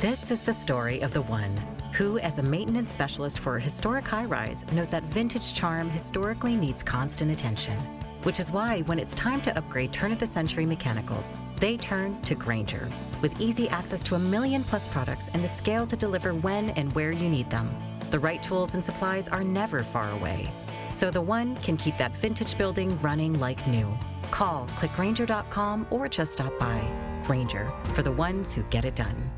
This is the story of the one who, as a maintenance specialist for a historic high-rise, knows that vintage charm historically needs constant attention. Which is why when it's time to upgrade turn-of-the-century mechanicals, they turn to Grainger. With easy access to 1 million+ products and the scale to deliver when and where you need them. The right tools and supplies are never far away. So the one can keep that vintage building running like new. Call, click Grainger.com, or just stop by. Grainger, for the ones who get it done.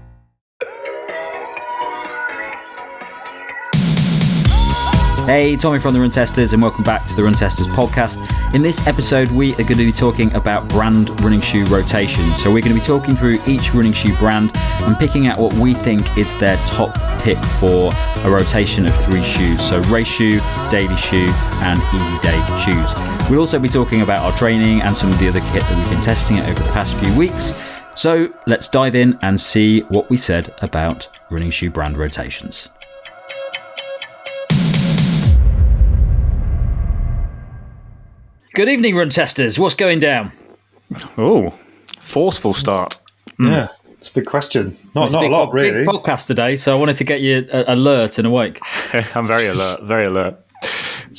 Hey, Tommy from the Run Testers, and welcome back to the Run Testers podcast. In this episode, we are going to be talking about brand running shoe rotation. So we're going to be talking through each running shoe brand and picking out what we think is their top pick for a rotation of 3 shoes. So race shoe, daily shoe, and easy day shoes. We'll also be talking about our training and some of the other kit that we've been testing over the past few weeks. So let's dive in and see what we said about running shoe brand rotations. Good evening, Run Testers. What's going down? Oh, forceful start. Yeah, it's a big question. Not a lot, really. Big podcast today, so I wanted to get you alert and awake. I'm very alert, very alert.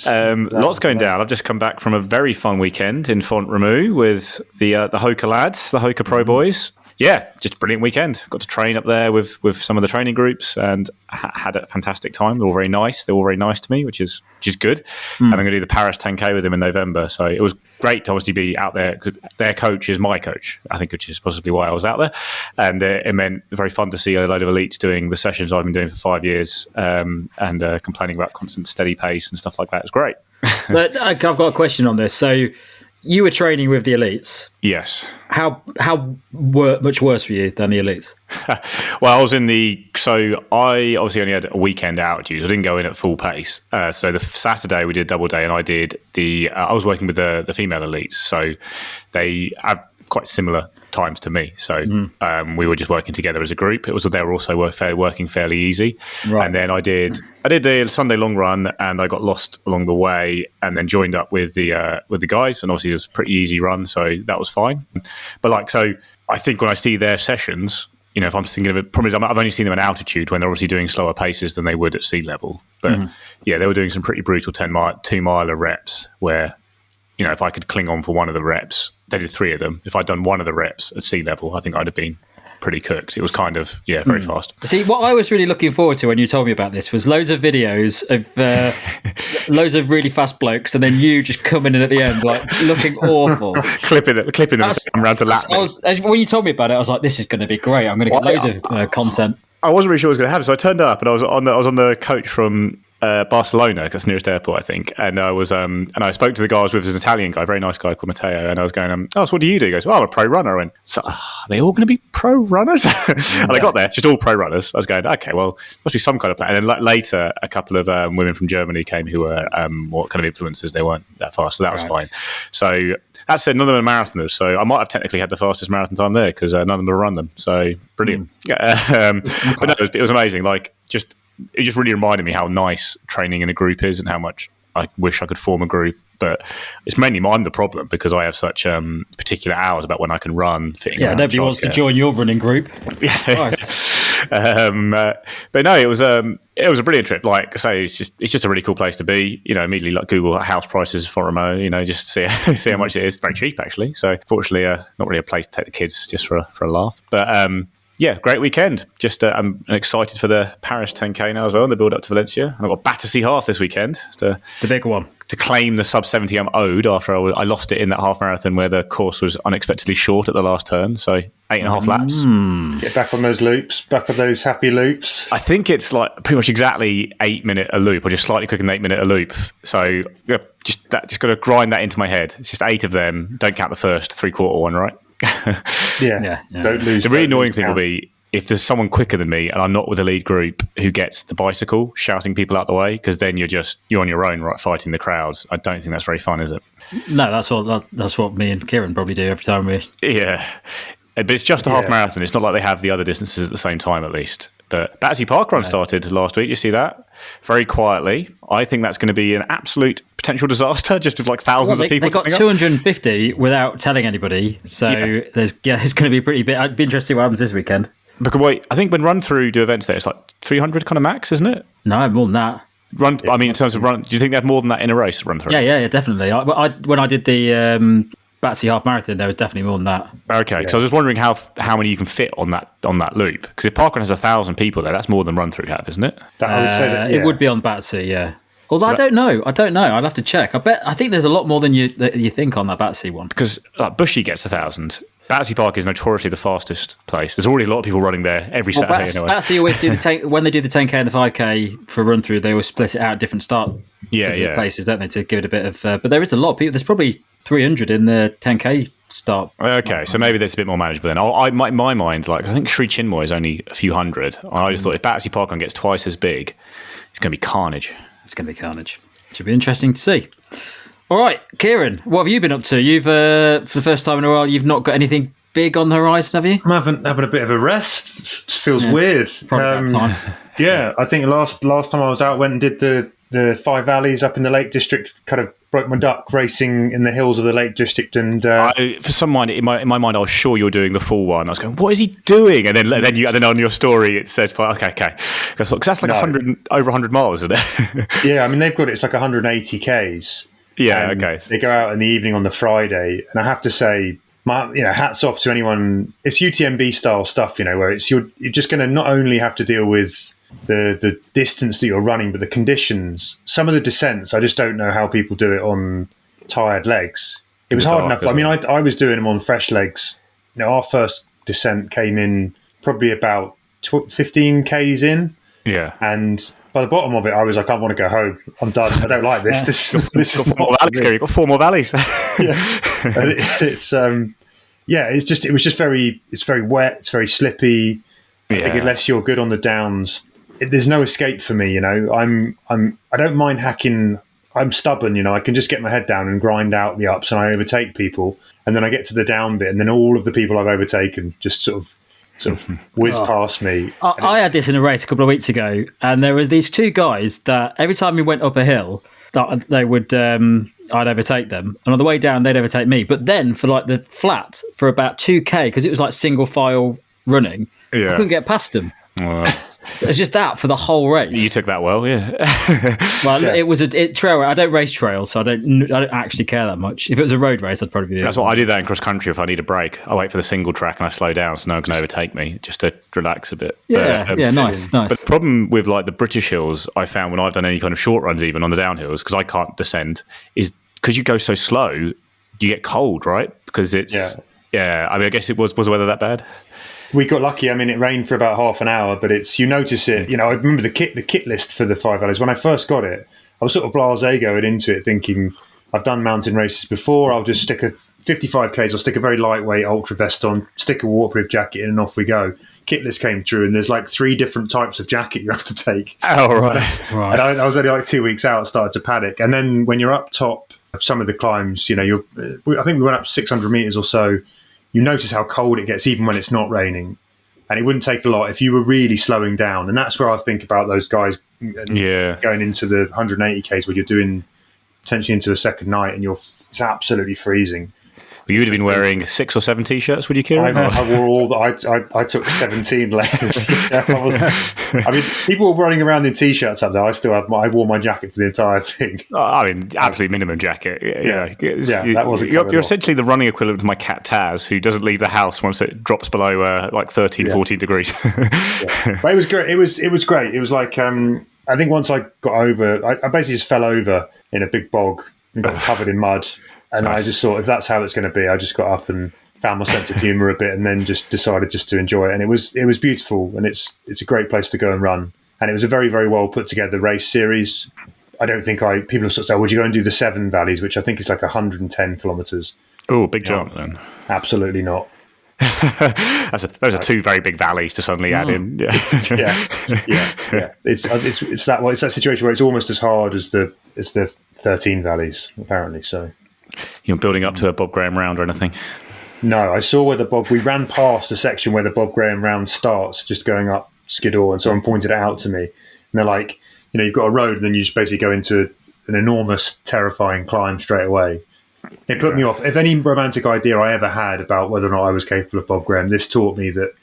Lots going down. I've just come back from a very fun weekend in Font-Romeu with the Hoka lads, the Hoka Pro Boys. Yeah, just a brilliant weekend. Got to train up there with some of the training groups and had a fantastic time. They're all very nice. They're all very nice to me, which is good. And I'm going to do the Paris 10K with them in November. So it was great to obviously be out there. Their coach is my coach, I think, which is possibly why I was out there. And it meant very fun to see a load of elites doing the sessions I've been doing for 5 years and complaining about constant steady pace and stuff like that. It's great. But I've got a question on this. So you were training with the elites. Yes. How much worse for you than the elites? Well, I was so I obviously only had a weekend altitude. I didn't go in at full pace. So the Saturday we did a double day, and I was working with the female elites. So they have quite similar times to me. So we were just working together as a group. They were also working fairly easy. Right. And then I did the Sunday long run, and I got lost along the way, and then joined up with the guys. And obviously it was a pretty easy run, so that was fine. But so I think when I see their sessions, if I'm thinking of it, problem is I've only seen them at altitude when they're obviously doing slower paces than they would at sea level. But yeah, they were doing some pretty brutal 2-miler reps where, if I could cling on for one of the reps, they did 3 of them. If I'd done one of the reps at sea level, I think I'd have been pretty cooked. It was kind of, very fast. See, what I was really looking forward to when you told me about this was loads of videos of loads of really fast blokes, and then you just coming in at the end, like looking awful. clipping them around to lap me. When you told me about it, I was like, this is going to be great. I'm going to get loads of content. I wasn't really sure what was going to happen, so I turned up, and I was on the coach from Barcelona, because that's the nearest airport, I think. And I was, and I spoke to the guy I was with, an Italian guy, a very nice guy called Matteo. And I was going, so what do you do? He goes, I'm a pro runner. I went, so are they all going to be pro runners? And I got there, just all pro runners. I was going, okay, well, must be some kind of plan. And then later, a couple of women from Germany came who were what kind of influencers. They weren't that fast, so that was fine. So that said, none of them are marathoners. So I might have technically had the fastest marathon time there because none of them have run them. So brilliant. But no, it was amazing. It just really reminded me how nice training in a group is and how much I wish I could form a group. But it's mainly I'm the problem because I have such particular hours about when I can run. Nobody wants to join your running group. Yeah. But no, it was a brilliant trip. Like I say, it's just a really cool place to be. Immediately Google house prices for Font-Romeu. Just see how much it is. Very cheap actually. So fortunately, not really a place to take the kids just for a laugh. But yeah, great weekend. Just I'm excited for the Paris 10K now as well, and the build up to Valencia. And I've got Battersea Half this weekend. The big one. To claim the sub 70 I'm owed after I lost it in that half marathon where the course was unexpectedly short at the last turn. So 8.5 laps. Get back on those loops, back on those happy loops. I think it's like pretty much exactly 8 minute a loop, or just slightly quicker than 8 minute a loop. So yeah, just got to grind that into my head. It's just 8 of them. Don't count the first 3/4 one, right? Yeah. Don't lose. The really annoying thing will be if there's someone quicker than me and I'm not with the lead group who gets the bicycle shouting people out the way, because then you're on your own, right, fighting the crowds. I don't think that's very fun, is it? No, that's what me and Kieran probably do every time we. Yeah, but it's just a half marathon. It's not like they have the other distances at the same time, at least. But Battersea Parkrun started last week. You see that? Very quietly. I think that's going to be an absolute potential disaster, just with thousands of people. They got 250 without telling anybody. So there's going to be pretty big. It'd be interesting what happens this weekend. Because wait, I think when Run Through do events there, it's like 300 kind of max, isn't it? No, more than that. I mean, in terms of run, do you think they have more than that in a race? Run Through? Yeah, definitely. When I did the Battersea Half Marathon, there was definitely more than that. Okay, so I was just wondering how many you can fit on that loop, because if Parkrun has 1,000 people there, that's more than Run Through have, isn't it? I would say that it would be on Battersea, yeah. Although I don't know. I'd have to check. I think there's a lot more than you think on that Battersea one. Because Bushy gets 1,000. Battersea Park is notoriously the fastest place. There's already a lot of people running there every Saturday. Anyway. Battersea always do when they do the 10k and the 5k for Run Through, they always split it out at different start places, don't they, to give it a bit of. But there is a lot of people. There's probably 300 in the 10k start. Okay, so maybe that's a bit more manageable then. In my mind, I think Sri Chinmoy is only a few hundred. I just thought if Battersea Parkrun gets twice as big, it's going to be carnage. It's going to be carnage. Should be interesting to see. All right, Kieran, what have you been up to? You've for the first time in a while, you've not got anything big on the horizon, have you? I'm having a bit of a rest. It feels weird. Yeah, I think last time I was out, went and did the Five Valleys up in the Lake District. Kind of broke my duck racing in the hills of the Lake District, and for some mind in my mind, I was sure you were doing the full one. I was going, "What is he doing?" And then on your story it said, "Okay," because that's like 100 miles, isn't it? Yeah, I mean they've got it's like 180 k's. Yeah, okay. They go out in the evening on the Friday, and I have to say, hats off to anyone. It's UTMB style stuff, where it's you're just going to not only have to deal with the distance that you're running, but the conditions. Some of the descents, I just don't know how people do it on tired legs. It was hard enough. I mean, I was doing them on fresh legs. Our first descent came in probably about 15 k's in. Yeah, and by the bottom of it, I was like, I want to go home. I'm done. I don't like this. This is not You've got 4 more valleys. It's very wet. It's very slippy. I think unless you're good on the downs, there's no escape for me. I don't mind hacking. I'm stubborn. I can just get my head down and grind out the ups, and I overtake people, and then I get to the down bit, and then all of the people I've overtaken just sort of whiz past me. I had this in a race a couple of weeks ago, and there were these two guys that every time we went up a hill, that they would I'd overtake them, and on the way down they'd overtake me. But then for like the flat for about 2k, because it was like single file running, I couldn't get past them. So it's just that for the whole race. You took that well, yeah. It was a trail. I don't race trails, so I don't actually care that much. If it was a road race, I'd probably be. That's what I do that in cross country. If I need a break, I wait for the single track and I slow down so no one can overtake me, just to relax a bit. Nice. But the problem with the British hills, I found when I've done any kind of short runs, even on the downhills, because I can't descend, is because you go so slow, you get cold, right? Because it's I mean, I guess was the weather that bad? We got lucky. I mean, it rained for about half an hour, but you notice it. I remember the kit list for the Five Valleys. When I first got it, I was sort of blasé going into it, thinking I've done mountain races before. I'll just stick a 55 k's. I'll stick a very lightweight ultra vest on, stick a waterproof jacket in, and off we go. Kit list came through, and there's like 3 different types of jacket you have to take. Oh, right. And I was only like 2 weeks out, started to panic. And then when you're up top of some of the climbs, I think we went up 600 meters or so. You notice how cold it gets even when it's not raining. And it wouldn't take a lot if you were really slowing down. And that's where I think about those guys going into the 180 Ks where you're doing potentially into a second night and it's absolutely freezing. Well, you would have been wearing 6 or 7 T-shirts, would you, Kieran? I wore all that. I took 17 layers. I mean, people were running around in T-shirts up there. I wore my jacket for the entire thing. I mean, absolute minimum jacket. That wasn't. You're essentially the running equivalent of my cat Taz, who doesn't leave the house once it drops below 13, 14 degrees. But it was great. It was great. It was like I think once I got over, I basically just fell over in a big bog and got covered in mud. And nice. I just thought, if that's how it's going to be, I just got up and found my sense of humour a bit, and then just decided just to enjoy it. And it was beautiful, and it's a great place to go and run. And it was a very, very well put together race series. I don't think people have sort of said, would you go and do the 7 valleys, which I think is like 110 kilometres. Oh, big jump then. Absolutely not. Those are 2 very big valleys to suddenly add in. Yeah. It's that situation where it's almost as hard as the 13 valleys, apparently. So you're building up to a Bob Graham round or anything? No, I saw where we ran past the section where the Bob Graham round starts, just going up Skiddaw, and someone pointed it out to me. And they're like, you've got a road, and then you just basically go into an enormous, terrifying climb straight away. It put me off. If any romantic idea I ever had about whether or not I was capable of Bob Graham, this taught me that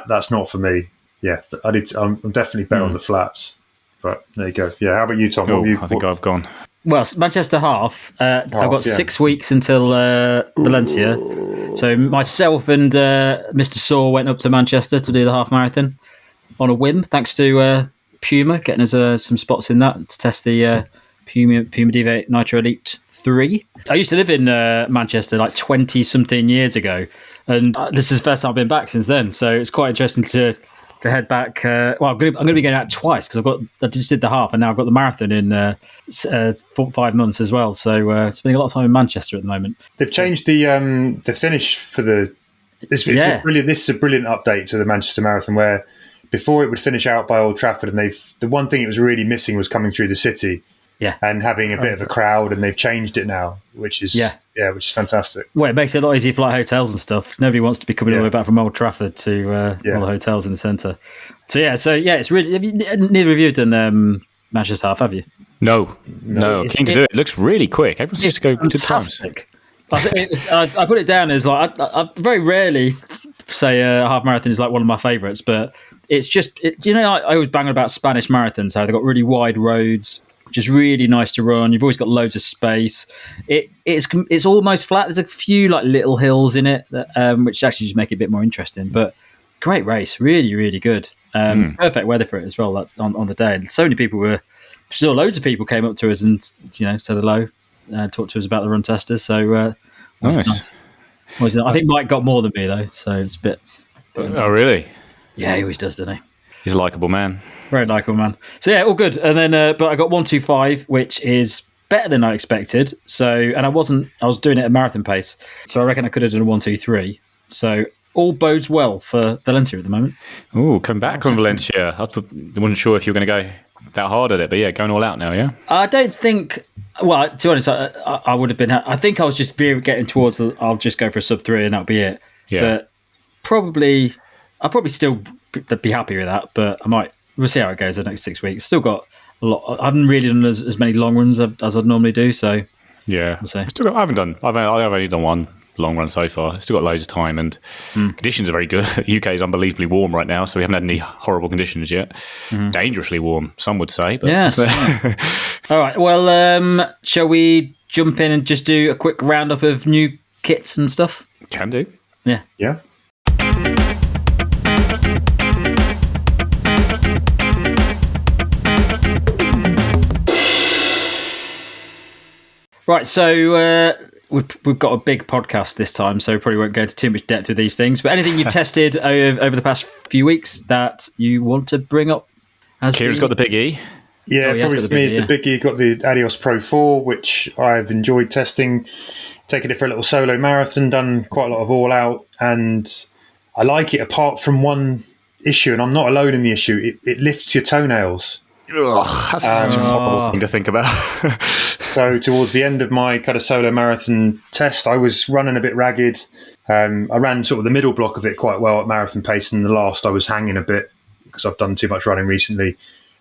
that's not for me. Yeah, I'm definitely better on the flats. But there you go. Yeah, how about you, Tom? I think I've gone. Well, Manchester half. I've got 6 weeks until Valencia. So myself and Mr. Saw went up to Manchester to do the half marathon on a whim, thanks to Puma getting us some spots in that to test the Puma Deviate Nitro Elite 3. I used to live in Manchester like 20-something years ago, and this is the first time I've been back since then. So it's quite interesting to head back. I'm going to be going out twice because I just did the half, and now I've got the marathon in 5 months as well. So spending a lot of time in Manchester at the moment. They've changed the finish for the. This is a brilliant update to the Manchester Marathon, where before it would finish out by Old Trafford, and the one thing it was really missing was coming through the city. Yeah, and having a bit of a crowd, and they've changed it now, which is which is fantastic. Well, it makes it a lot easier for like hotels and stuff. Nobody wants to be coming all the way back from Old Trafford to all the hotels in the centre. So it's really. Neither of you have done Manchester half, have you? No. Keen to do it. It looks really quick. Everyone seems to go good times. I put it down as like I very rarely say a half marathon is like one of my favourites, but it's just I always bang about Spanish marathons, how they've got really wide roads. Just really nice to run. You've always got loads of space. It's almost flat. There's a few like little hills in it, which actually just make it a bit more interesting. But great race, really, really good. Perfect weather for it as well. On the day, and so many people loads of people came up to us and said hello, talked to us about the run testers. So nice. I think Mike got more than me though, so it's a bit. Oh really? Yeah, he always does, doesn't he? He's a likeable man. Very likeable man. So yeah, all good. And then, but I got 1:25, which is better than I expected. So, and I was doing it at marathon pace. So I reckon I could have done a 1:23. So all bodes well for Valencia at the moment. Oh, come back on Valencia. I wasn't sure if you were going to go that hard at it, but yeah, going all out now, yeah? I don't think, well, to be honest, I would have been, I think I was just getting towards, I'll just go for a sub 3 and that'll be it. Yeah. But I'll probably still be happy with that, but we'll see how it goes the next 6 weeks. Still got a lot. I haven't really done as many long runs as I'd normally do, so yeah. We'll see. I've only done one long run so far. Still got loads of time, and conditions are very good. UK is unbelievably warm right now, so we haven't had any horrible conditions yet. Dangerously warm, some would say. But yes. All right. Well, shall we jump in and just do a quick roundup of new kits and stuff? Can do. Yeah. Yeah. Right, so we've got a big podcast this time, so we probably won't go into too much depth with these things. But anything you've tested over the past few weeks that you want to bring up? Kieran's got the Big E. Yeah, probably for me it's the Big E. Got the Adidas Pro 4, which I've enjoyed testing. Taken it for a little solo marathon, done quite a lot of all out, and I like it apart from one issue, and I'm not alone in the issue. It lifts your toenails. Ugh, that's such a horrible thing to think about. So towards the end of my kind of solo marathon test, I was running a bit ragged. I ran sort of the middle block of it quite well at marathon pace, and the last I was hanging a bit because I've done too much running recently.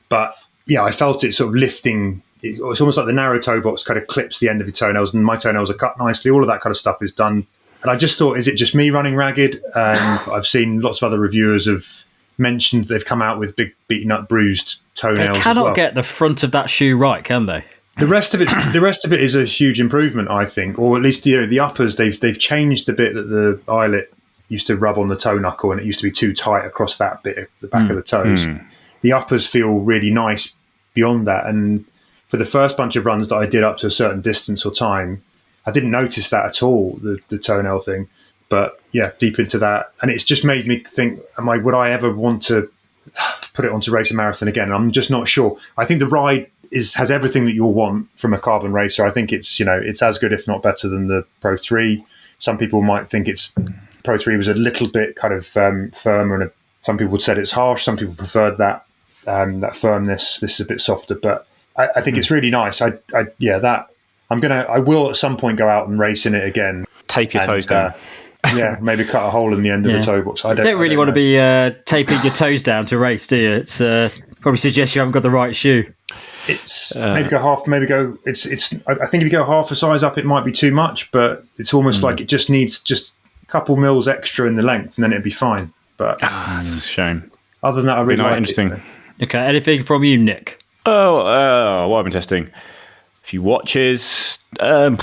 But yeah, I felt it sort of lifting. It's almost like the narrow toe box kind of clips the end of your toenails, and my toenails are cut nicely. All of that kind of stuff is done. And I just thought, is it just me running ragged? I've seen lots of other reviewers have mentioned they've come out with big beaten up bruised toenails. They cannot get the front of that shoe right, can they? The rest of it is a huge improvement, I think, or at least the uppers. They've changed the bit that the eyelet used to rub on the toe knuckle, and it used to be too tight across that bit, the back of the toes. The uppers feel really nice beyond that, and for the first bunch of runs that I did up to a certain distance or time, I didn't notice that at all, the toenail thing. But yeah, deep into that, and it's just made me think: would I ever want to put it onto race a marathon again? I'm just not sure. I think the ride has everything that you'll want from a carbon racer. I think it's as good, if not better, than the Pro 3. Some people might think Pro 3 was a little bit kind of firmer, and some people said it's harsh. Some people preferred that firmness. This is a bit softer, but I think it's really nice. I will at some point go out and race in it again. Tape your toes down. Yeah, maybe cut a hole in the end of the toe box. I don't really want to be taping your toes down to race, do you? It's probably suggests you haven't got the right shoe. It's maybe go half. Maybe go. It's. I think if you go half a size up, it might be too much. But it's almost like it just needs just a couple mils extra in the length, and then it'd be fine. But That's a shame. other than that, I really like interesting. it. Okay, anything from you, Nick? What I've been testing? A few watches. A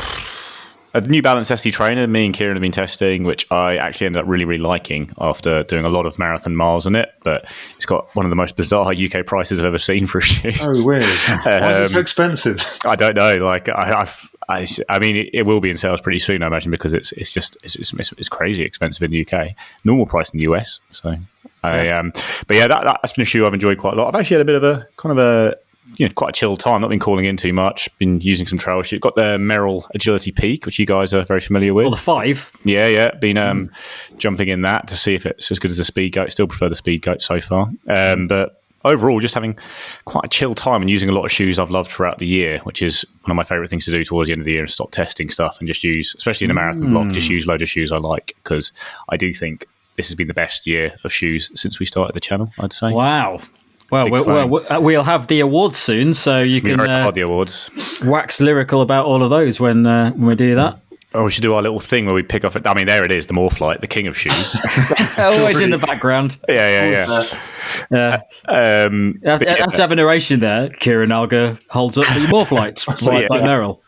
New Balance SC trainer me and Kieran have been testing, which I actually ended up really, really liking after doing a lot of marathon miles on it. But it's got one of the most bizarre UK prices I've ever seen for a shoe. Oh, weird. Why is it so expensive? I don't know. Like I mean, it will be in sales pretty soon, I imagine, because it's crazy expensive in the UK. Normal price in the US. So, but yeah, that's been a shoe I've enjoyed quite a lot. I've actually had a bit of a kind of a quite a chill time. Not been calling in too much. Been using some trail shoes. Got the Merrell Agility Peak, which you guys are very familiar with. Well, the 5. Yeah. Been jumping in that to see if it's as good as the Speed Goat. Still prefer the Speed Goat so far. But overall, just having quite a chill time and using a lot of shoes I've loved throughout the year, which is one of my favourite things to do towards the end of the year, and stop testing stuff and just use, especially in a marathon block, just use loads of shoes I like, because I do think this has been the best year of shoes since we started the channel, I'd say. Wow. Well, we'll have the awards soon, so you can the awards. Wax lyrical about all of those when we do that. Oh, we should do our little thing where we pick off. I mean, there it is, the Morphlight, the king of shoes. Always in the background. Yeah. I have to have a narration there. Kieran Alger holds up the Morphlights by Merrell.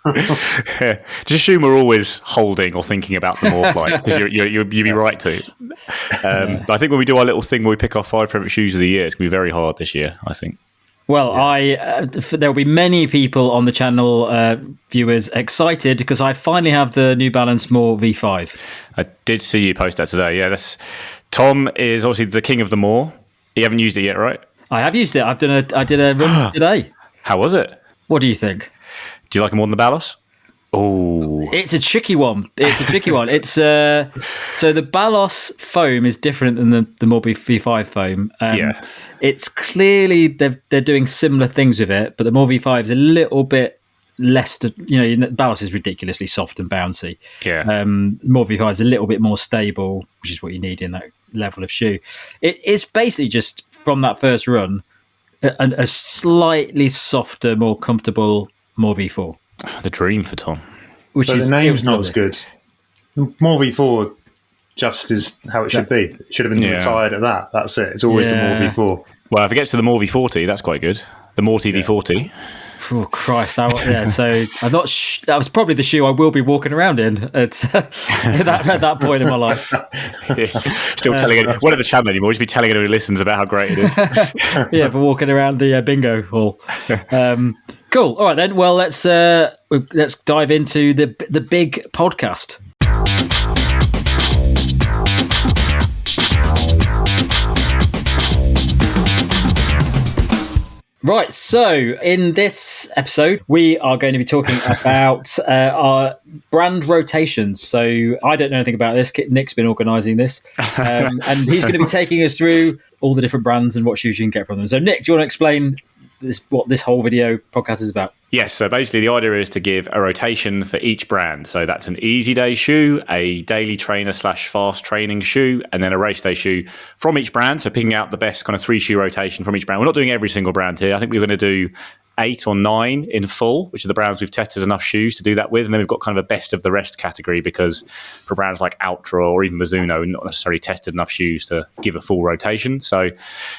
Just assume we're always holding or thinking about the Morphlight, because you'd be right to. But I think when we do our little thing where we pick our 5 favourite shoes of the year, it's going to be very hard this year, I think. Well, there will be many people on the channel, viewers, excited because I finally have the New Balance More V5. I did see you post that today. Yeah, Tom is obviously the king of the More. You haven't used it yet, right? I have used it. I did a run today. How was it? What do you think? Do you like it more than the Balos? Oh, it's a tricky one. It's so the Balos foam is different than the More V5 foam. It's clearly they're doing similar things with it, but the More V5 is a little bit less. Balos is ridiculously soft and bouncy. Yeah. More V5 is a little bit more stable, which is what you need in that level of shoe. It's basically just from that first run, a slightly softer, more comfortable More V4. The dream for Tom. The name's not as good. More V4 just is how it should be. It should have been retired at that. That's it. It's always the More V4. Well, if it gets to the More V40, that's quite good. The Morty V40. Oh, Christ. So I'm not that was probably the shoe I will be walking around in at that point in my life. Still telling it. We're not the channel anymore. We'll just be telling anyone who listens about how great it is. For walking around the bingo hall. Cool. All right, then. Well, let's dive into the big podcast. Right, so in this episode, we are going to be talking about our brand rotations. So I don't know anything about this. Nick's been organising this. And he's going to be taking us through all the different brands and what shoes you can get from them. So Nick, do you want to explain what this whole video podcast is about? Yes, so basically the idea is to give a rotation for each brand. So that's an easy day shoe, a daily trainer / fast training shoe, and then a race day shoe from each brand. So picking out the best kind of 3 shoe rotation from each brand. We're not doing every single brand here. I think we're going to do 8 or 9 in full, which are the brands we've tested enough shoes to do that with. And then we've got kind of a best of the rest category, because for brands like Ultra or even Mizuno, not necessarily tested enough shoes to give a full rotation. So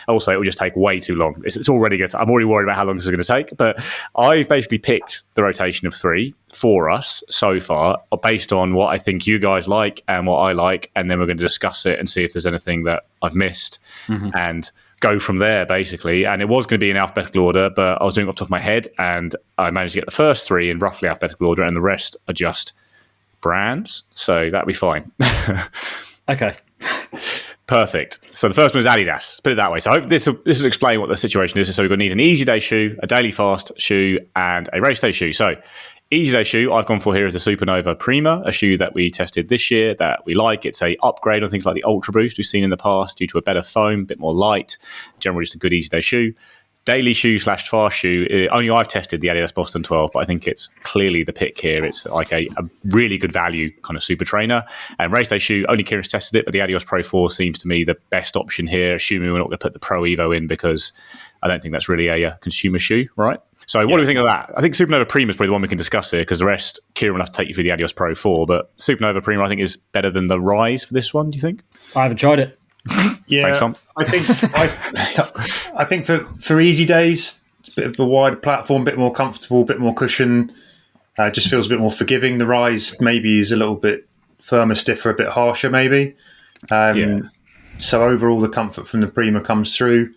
also it will just take way too long. It's already good. I'm already worried about how long this is going to take, but I've basically picked the rotation of 3 for us so far based on what I think you guys like and what I like. And then we're going to discuss it and see if there's anything that I've missed and go from there, basically. And it was going to be in alphabetical order, but I was doing it off the top of my head, and I managed to get the first 3 in roughly alphabetical order, and the rest are just brands. So that'll be fine. Okay. Perfect. So the first one is Adidas. Put it that way. So I hope this will explain what the situation is. So we're going to need an easy day shoe, a daily fast shoe, and a race day shoe. So easy day shoe I've gone for here is the Supernova Prima, a shoe that we tested this year that we like. It's a upgrade on things like the Ultra Boost we've seen in the past due to a better foam, a bit more light. Generally just a good easy day shoe. Daily shoe / fast shoe, only I've tested the Adidas Boston 12, but I think it's clearly the pick here. It's like a really good value kind of super trainer. And race day shoe, only Kieran's tested it, but the Adios Pro 4 seems to me the best option here, assuming we're not going to put the Pro Evo in, because I don't think that's really a consumer shoe, right? So what do we think of that? I think Supernova Prima is probably the one we can discuss here, because the rest, Kieran will have to take you through the Adios Pro 4, but Supernova Prima I think is better than the Rise for this one, do you think? I haven't tried it. Yeah, Thanks, Tom. I think for easy days, it's a bit of a wider platform, a bit more comfortable, a bit more cushion. Just feels a bit more forgiving. The rise maybe is a little bit firmer, stiffer, a bit harsher maybe. So overall, the comfort from the Puma comes through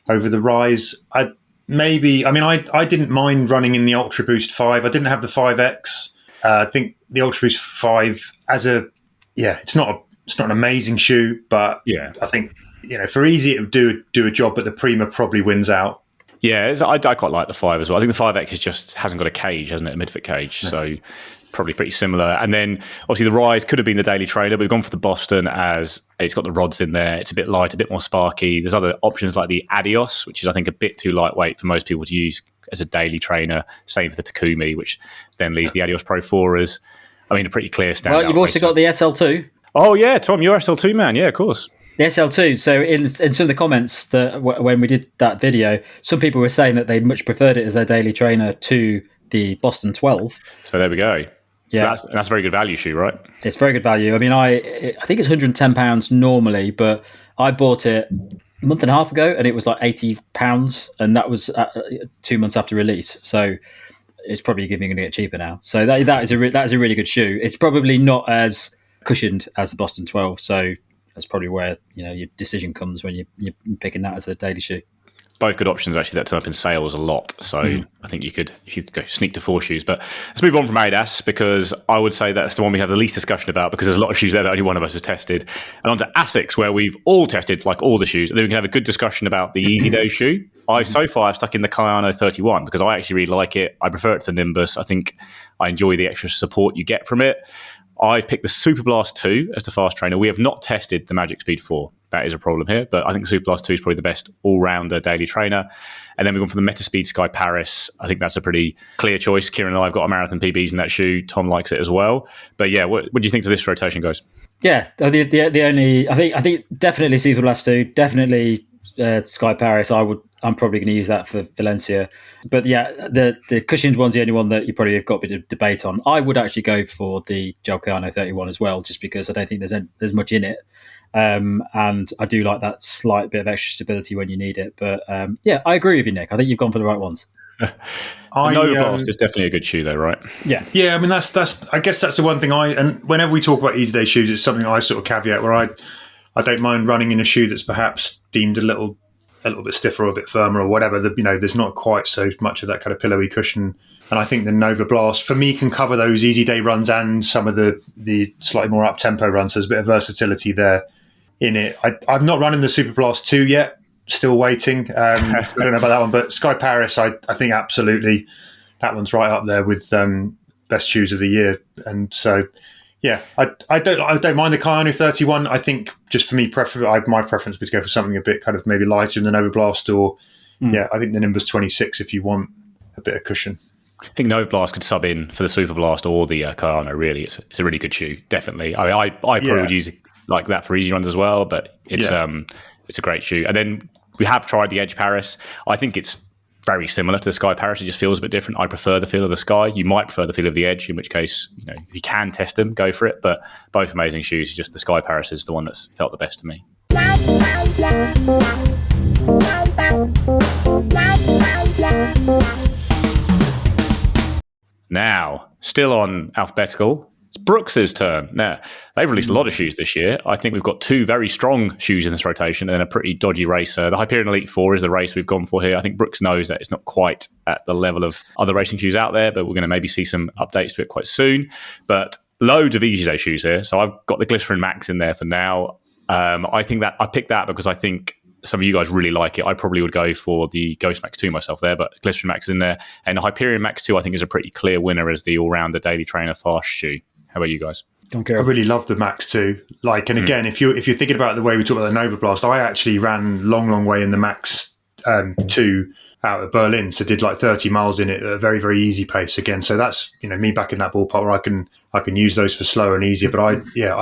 over the rise. I didn't mind running in the Ultra Boost 5. I didn't have the 5X. I think the Ultra Boost 5 it's not an amazing shoe, but I think for easy it would do a job. But the Puma probably wins out. Yeah, I quite like the 5 as well. I think the 5X hasn't got a cage, hasn't it? A midfoot cage. So probably pretty similar. And then obviously the Rise could have been the Daily Trainer, but we've gone for the Boston as it's got the rods in there. It's a bit light, a bit more sparky. There's other options like the Adios, which is I think a bit too lightweight for most people to use as a daily trainer. Same for the Takumi, which then leaves the Adios Pro 4 as, a pretty clear standout. Well, you've also got the SL2. Oh yeah, Tom, you're SL2 man. Yeah, of course. The SL2. So in some of the comments that when we did that video, some people were saying that they much preferred it as their daily trainer to the Boston 12. So there we go. Yeah, so that's a very good value shoe, right? It's very good value. I think it's £110 normally, but I bought it a month and a half ago, and it was like £80, and that was 2 months after release. So it's probably going to get cheaper now. So that is a really good shoe. It's probably not as cushioned as the Boston 12, so that's probably where your decision comes when you're picking that as a daily shoe. Both good options actually that turn up in sales a lot. So I think if you could go sneak to 4 shoes. But let's move on from Adidas, because I would say that's the one we have the least discussion about, because there's a lot of shoes there that only one of us has tested. And on to Asics, where we've all tested like all the shoes. And then we can have a good discussion about the Easy Day shoe. I've stuck in the Kayano 31 because I actually really like it. I prefer it to the Nimbus. I think I enjoy the extra support you get from it. I've picked the Superblast 2 as the fast trainer. We have not tested the Magic Speed 4. That is a problem here, but I think the Superblast 2 is probably the best all-rounder daily trainer. And then we've gone for the Metaspeed Sky Paris. I think that's a pretty clear choice. Kieran and I have got a marathon PBs in that shoe. Tom likes it as well. But yeah, what do you think of this rotation, guys? Yeah, the only I think definitely Superblast 2, definitely Sky Paris. I'm probably going to use that for Valencia. But yeah, the cushioned one's the only one that you probably have got a bit of debate on. I would actually go for the Gel Kayano 31 as well, just because I don't think there's much in it. And I do like that slight bit of extra stability when you need it. But yeah, I agree with you, Nick. I think you've gone for the right ones. Nova Blast is definitely a good shoe though, right? Yeah. That's I guess that's the one thing and whenever we talk about Easy Day shoes, it's something I sort of caveat where I don't mind running in a shoe that's perhaps deemed a little bit stiffer or a bit firmer or whatever. There's not quite so much of that kind of pillowy cushion. And I think the Nova Blast, for me, can cover those Easy Day runs and some of the slightly more up-tempo runs. So there's a bit of versatility there in it. I've not run in the Super Blast 2 yet. Still waiting. So I don't know about that one. But Sky Paris, I think absolutely that one's right up there with best shoes of the year. And so... yeah, I don't mind the Kayano 31. I think just for me, my preference would go for something a bit kind of maybe lighter than the Nova Blast, or I think the Nimbus 26 if you want a bit of cushion. I think Nova Blast could sub in for the Super Blast or the Kayano. Really, it's a really good shoe. Definitely, I probably would use it like that for easy runs as well. But it's a great shoe. And then we have tried the Edge Paris. I think it's very similar to the Sky Paris. It just feels a bit different. I prefer the feel of the Sky. You might prefer the feel of the Edge, in which case, if you can test them, go for it. But both amazing shoes. Just the Sky Paris is the one that's felt the best to me. Now, still on alphabetical, it's Brooks's turn. Now, they've released a lot of shoes this year. I think we've got 2 very strong shoes in this rotation and a pretty dodgy racer. The Hyperion Elite 4 is the race we've gone for here. I think Brooks knows that it's not quite at the level of other racing shoes out there, but we're going to maybe see some updates to it quite soon. But loads of Easy Day shoes here. So I've got the Glycerin Max in there for now. I think that I picked that because I think some of you guys really like it. I probably would go for the Ghost Max 2 myself there, but Glycerin Max is in there. And the Hyperion Max 2, I think, is a pretty clear winner as the all-rounder daily trainer fast shoe. How about you guys? I really love the Max 2. And again, if you're thinking about the way we talk about the Nova Blast, I actually ran long way in the Max 2 out of Berlin, so did like 30 miles in it at a very, very easy pace again. So that's me back in that ballpark where I can use those for slower and easier. But I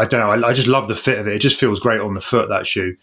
don't know. I just love the fit of it. It just feels great on the foot, that shoe.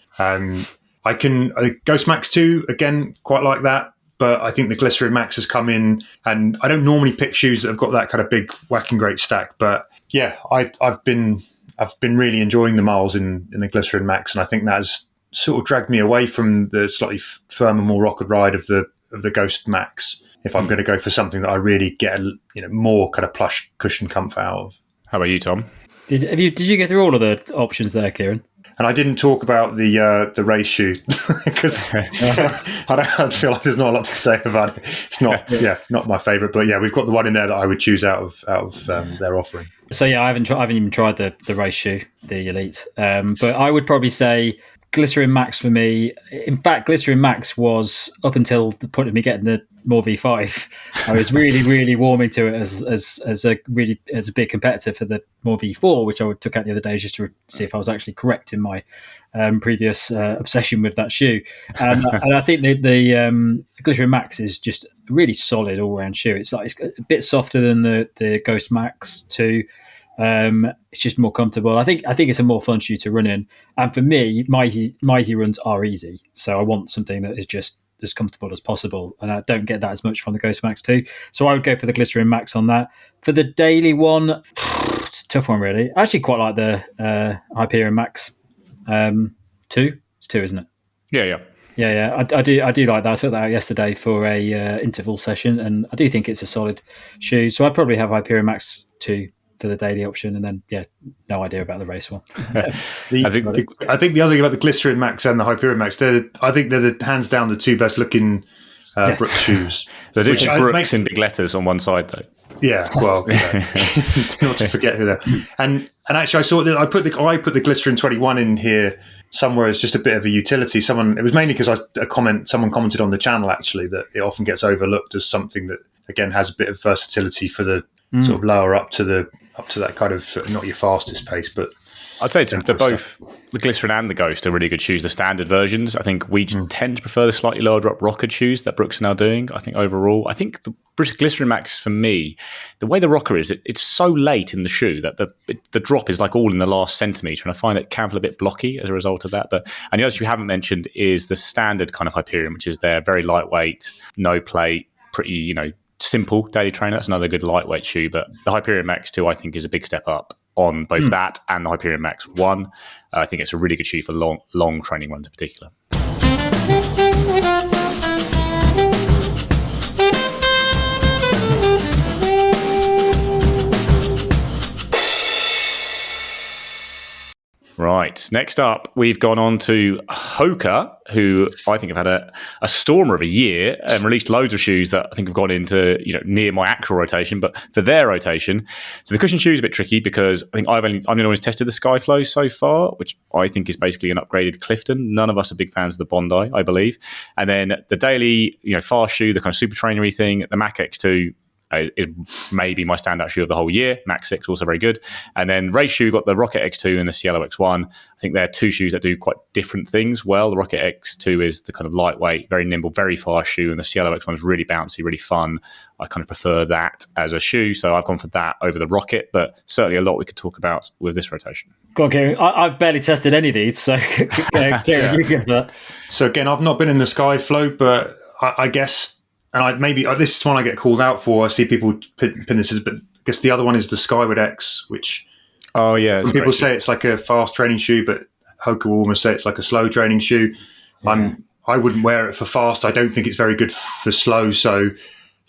Ghost Max 2 again, quite like that. But I think the Glycerin Max has come in, and I don't normally pick shoes that have got that kind of big whacking great stack. But yeah, I've been I've been really enjoying the miles in the Glycerin Max, and I think that has sort of dragged me away from the slightly firmer, more rocket ride of the Ghost Max. If I'm going to go for something that I really get more kind of plush cushion comfort out of. How about you, Tom? Did you get through all of the options there, Kieran? And I didn't talk about the race shoe because I feel like there's not a lot to say about it. It's not, it's not my favourite, but we've got the one in there that I would choose out of their offering. So I haven't even tried the race shoe, the Elite, but I would probably say Glycerin Max for me. In fact, Glycerin Max was up until the point of me getting the More V5. I was really, really warming to it as a big competitor for the More V4, which I took out the other day just to see if I was actually correct in my previous obsession with that shoe. And I think the Glycerin Max is just a really solid all round shoe. It's a bit softer than the Ghost Max 2. It's just more comfortable. I think it's a more fun shoe to run in. And for me, my easy runs are easy. So I want something that is just as comfortable as possible. And I don't get that as much from the Ghost Max 2. So I would go for the Glycerin Max on that. For the daily one, it's a tough one, really. I actually quite like the Hyperion Max 2. It's 2, isn't it? Yeah. Yeah, I do like that. I took that out yesterday for a interval session, and I do think it's a solid shoe. So I'd probably have Hyperion Max 2 for the daily option, and then no idea about the race one. I think the other thing about the Glycerin Max and the Hyperion Max, I think they're hands down the two best looking Brooks shoes. They do say Brooks in big letters on one side, though. Yeah, well, not to forget who they're. And actually, I saw that I put the Glycerin 21 in here somewhere as just a bit of a utility. It was mainly because someone commented on the channel actually that it often gets overlooked as something that again has a bit of versatility for the sort of lower up to that kind of not your fastest pace, but I'd say they're both the Glycerin and the Ghost are really good shoes. The standard versions, I think we tend to prefer the slightly lower drop rocket shoes that Brooks are now doing. I think overall, I think the British Glycerin Max for me, the way the rocker is, it's so late in the shoe that the drop is like all in the last centimetre, and I find it can feel a bit blocky as a result of that. And the other you haven't mentioned is the standard kind of Hyperion, which is their very lightweight, no plate, pretty simple daily trainer. That's another good lightweight shoe. But the Hyperion Max 2, I think, is a big step up on both that and the Hyperion Max 1. I think it's a really good shoe for long training runs in particular. Right. Next up, we've gone on to Hoka, who I think have had a stormer of a year and released loads of shoes that I think have gone into near my actual rotation, but for their rotation. So the cushion shoe is a bit tricky because I think I'm the only one who's tested the Skyflow so far, which I think is basically an upgraded Clifton. None of us are big fans of the Bondi, I believe. And then the daily, fast shoe, the kind of super trainery thing, the Mac X2. Is maybe my standout shoe of the whole year. Max 6 also very good. And then race shoe got the Rocket X2 and the Cielo X1. I think they're two shoes that do quite different things well. The Rocket X2 is the kind of lightweight, very nimble, very fast shoe, and the Cielo X1 is really bouncy, really fun. I kind of prefer that as a shoe, so I've gone for that over the Rocket, but certainly a lot we could talk about with this rotation. Go on, Kieran. I've barely tested any of these, so Kieran, you give that. So again, I've not been in the Skyflow, but I guess... And this is one I get called out for. I see people pin this as, but I guess the other one is the Skyward X, which people say it's like a fast training shoe, but Hoka will almost say it's like a slow training shoe. I wouldn't wear it for fast. I don't think it's very good for slow. So,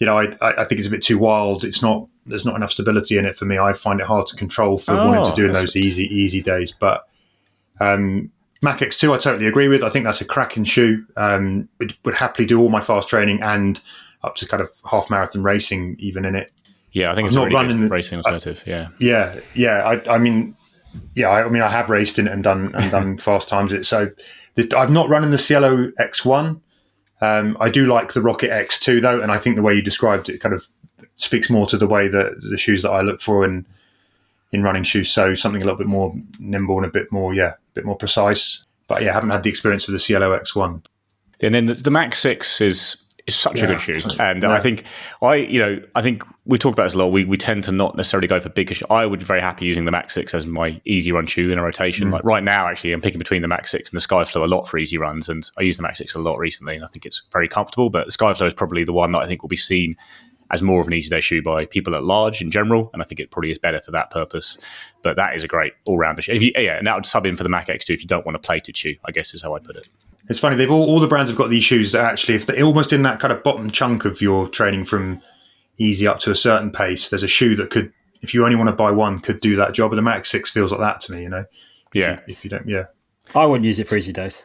I think it's a bit too wild. There's not enough stability in it for me. I find it hard to control for wanting to do in those easy days. But Mac X2, I totally agree with. I think that's a cracking shoe. Would happily do all my fast training and up to kind of half marathon racing even in it. Yeah, I think it's not really good racing alternative. I have raced in it and done fast times in it. So I've not run in the Cielo X1. I do like the Rocket X2 though, and I think the way you described it kind of speaks more to the way that the shoes that I look for in running shoes. So something a little bit more nimble and a bit more precise. But I haven't had the experience with the Cielo X1. And then the Max 6 is such a good shoe. And I think we've talked about this a lot. We tend to not necessarily go for bigger shoes. I would be very happy using the Max 6 as my easy run shoe in a rotation. Like right now, actually, I'm picking between the Max 6 and the Skyflow a lot for easy runs. And I use the Max 6 a lot recently, and I think it's very comfortable. But the Skyflow is probably the one that I think will be seen as more of an easy day shoe by people at large in general, and I think it probably is better for that purpose. But that is a great all-rounder shoe. And that would sub in for the Mac X2 if you don't want a plated shoe, I guess is how I put it. It's funny, they've all the brands have got these shoes that actually, if they're almost in that kind of bottom chunk of your training from easy up to a certain pace, there's a shoe that could, if you only want to buy one, could do that job. And the Max 6 feels like that to me, If you don't, I wouldn't use it for easy days.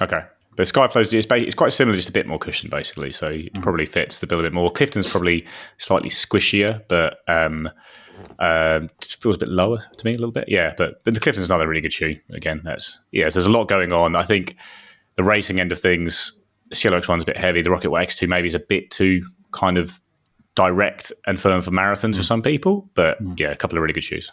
Okay. But Skyflow's it's quite similar, just a bit more cushion, basically. So it probably fits the bill a bit more. Clifton's probably slightly squishier, but feels a bit lower to me a little bit. Yeah, but the Clifton's another really good shoe. Again, there's a lot going on. I think the racing end of things, the Cielo X1's a bit heavy. The Rocket White X2 maybe is a bit too kind of direct and firm for marathons for some people. But yeah, a couple of really good shoes.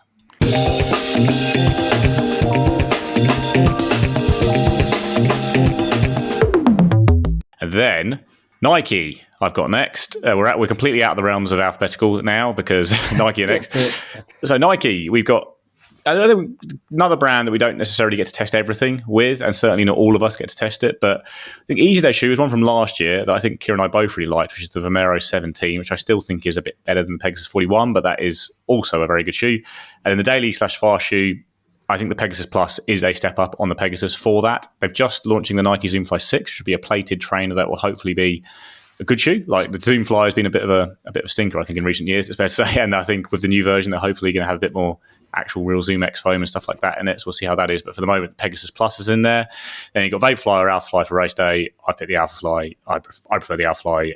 And then Nike, I've got next. We're completely out of the realms of alphabetical now because Nike are next. So Nike, we've got another brand that we don't necessarily get to test everything with, and certainly not all of us get to test it. But I think Easy Day shoe is one from last year that I think Kieran and I both really liked, which is the Vomero 17, which I still think is a bit better than the Pegasus 41, but that is also a very good shoe. And then the daily/fast shoe, I think the Pegasus Plus is a step up on the Pegasus for that. They've just launching the Nike Zoom Fly 6, which should be a plated trainer that will hopefully be a good shoe. Like the Zoom Fly has been a bit of a stinker, I think, in recent years, it's fair to say. And I think with the new version, they're hopefully going to have a bit more actual real Zoom X foam and stuff like that in it. So we'll see how that is. But for the moment, Pegasus Plus is in there. Then you've got Vaporfly or Alphafly for race day. I picked the Alphafly. I prefer the Alphafly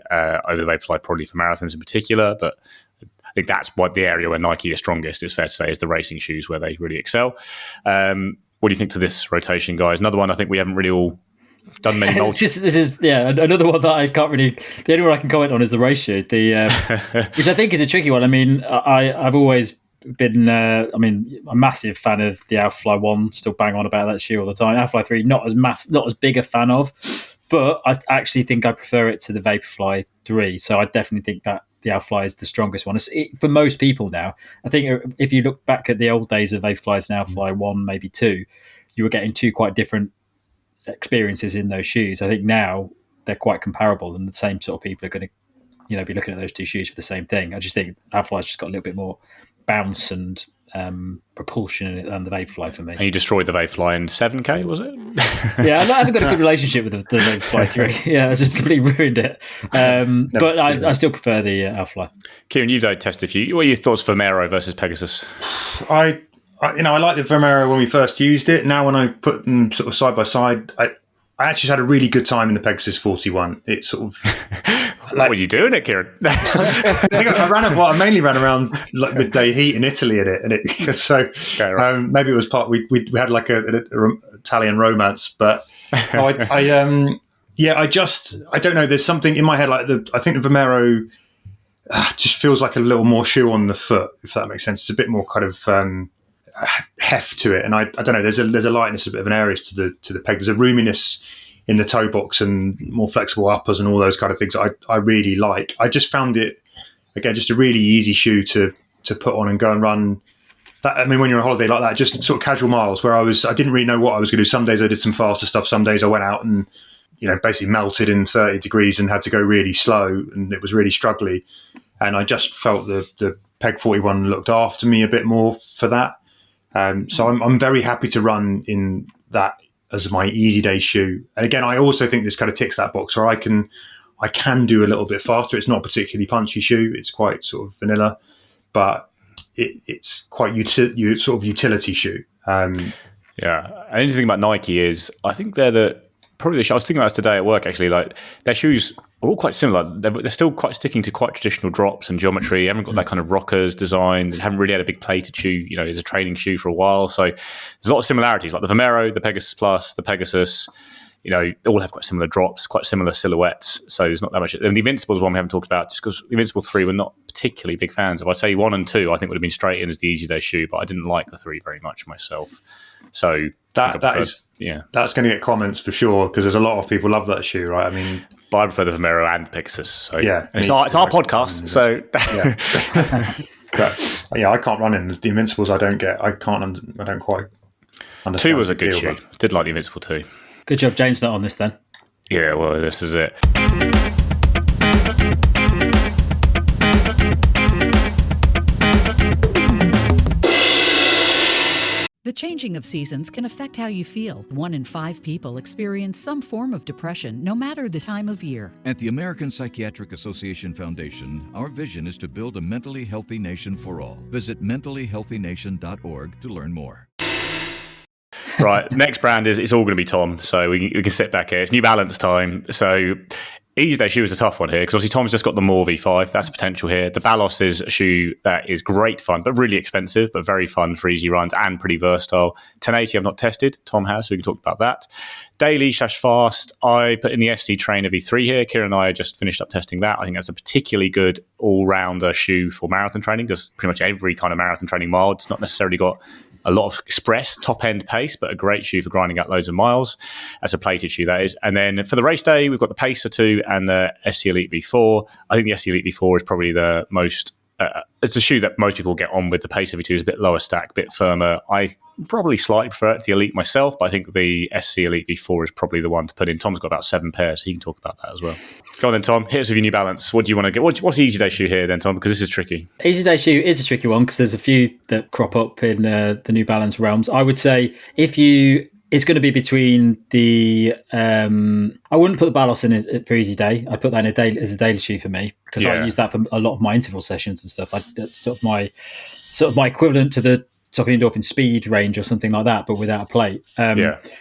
over the Vaporfly, probably for marathons in particular. But I think that's the area where Nike is strongest, it's fair to say, is the racing shoes where they really excel. What do you think to this rotation, guys? Another one I think we haven't really all done many This is another one that I can't really. The only one I can comment on is the race shoe, which I think is a tricky one. I mean, I've always been a massive fan of the Alphafly 1. Still bang on about that shoe all the time. Alphafly 3, not as big a fan of, but I actually think I prefer it to the Vaporfly 3. So I definitely think that the Alphafly is the strongest one for most people now. I think if you look back at the old days of Vaporflies and Alphafly 1, maybe 2, you were getting two quite different experiences in those shoes. I think now they're quite comparable, and the same sort of people are going to be looking at those two shoes for the same thing. I just think Alphafly's just got a little bit more bounce and propulsion in it than the Vaporfly for me. And you destroyed the Vaporfly in 7K, was it? Yeah, I haven't got a good relationship with the Vaporfly 3. Yeah, it's just completely ruined it. But I still prefer the Alphafly. Kieran, you've tested a few. What are your thoughts for Vomero versus Pegasus? I like the Vomero when we first used it. Now when I put them sort of side by side, I actually had a really good time in the Pegasus 41. It sort of... what were you doing it, Kieran? I mainly ran around like midday heat in Italy in it, and so maybe it was part. We had like a Italian romance, but I don't know. There's something in my head like I think the Vomero just feels like a little more shoe on the foot, if that makes sense. It's a bit more kind of heft to it, and I don't know. There's a lightness, a bit of an airiness to the peg. There's a roominess in the toe box and more flexible uppers and all those kind of things I really like. I just found it, again, just a really easy shoe to put on and go and run. That, I mean, when you're on holiday like that, just sort of casual miles where I didn't really know what I was going to do. Some days I did some faster stuff. Some days I went out and, basically melted in 30 degrees and had to go really slow, and it was really struggly. And I just felt the Peg 41 looked after me a bit more for that. So I'm very happy to run in that as my easy day shoe. And again, I also think this kind of ticks that box where I can do a little bit faster. It's not a particularly punchy shoe. It's quite sort of vanilla, but it's quite sort of utility shoe. Yeah. And the interesting thing about Nike is I think they're probably the shoe. I was thinking about this today at work, actually. Like their shoes are all quite similar. They're still quite sticking to quite traditional drops and geometry. They haven't got that kind of rockers design. They haven't really had a big plated shoe, as a training shoe for a while. So there's a lot of similarities, like the Vomero, the Pegasus Plus, the Pegasus. They all have quite similar drops, quite similar silhouettes. So there's not that much. And the Invincible is one we haven't talked about, just because the Invincible 3 we're not particularly big fans of. I'd say 1 and 2 I think would have been straight in as the easy day shoe, but I didn't like the 3 very much myself. So that's going to get comments for sure, because there's a lot of people love that shoe, right? I mean, but I prefer the Vomero and the Pegasus. So yeah, it's our podcast. So but yeah, I can't run in the Invincibles. I don't quite understand. 2 was a good shoe. Did like the Invincible 2. Good job, James, not on this then. Yeah, well, this is it. changing of seasons can affect how you feel. 1 in 5 people experience some form of depression, no matter the time of year. At the American Psychiatric Association Foundation, our vision is to build a mentally healthy nation for all. Visit mentallyhealthynation.org to learn more. Right, next brand is, it's all going to be Tom, so we can sit back here. It's New Balance time. So Easy Day shoe is a tough one here because obviously Tom's just got the More V5. That's a potential here. The Balos is a shoe that is great fun, but really expensive, but very fun for easy runs and pretty versatile. 1080 I've not tested. Tom has, so we can talk about that. Daily/fast, I put in the SC Trainer V3 here. Kieran and I just finished up testing that. I think that's a particularly good all-rounder shoe for marathon training. Does pretty much every kind of marathon training mile. It's not necessarily got a lot of express top-end pace, but a great shoe for grinding out loads of miles. That's a plated shoe, that is. And then for the race day, we've got the Pacer 2 and the SC Elite V4. I think the SC Elite V4 is probably the most... it's a shoe that most people get on with. The Pacer V2 is a bit lower stack, a bit firmer. I probably slightly prefer it to the Elite myself, but I think the SC Elite V4 is probably the one to put in. Tom's got about 7 pairs, so he can talk about that as well. Go on then, Tom. Hit us with your New Balance. What do you want to get? What's the Easy Day shoe here then, Tom? Because this is tricky. Easy Day shoe is a tricky one because there's a few that crop up in the New Balance realms. I would say it's going to be between the... I wouldn't put the Balos in for Easy Day. I'd put that as a daily shoe for me because I use that for a lot of my interval sessions and stuff. That's sort of my equivalent to the Saucony Endorphin Speed range or something like that, but without a plate.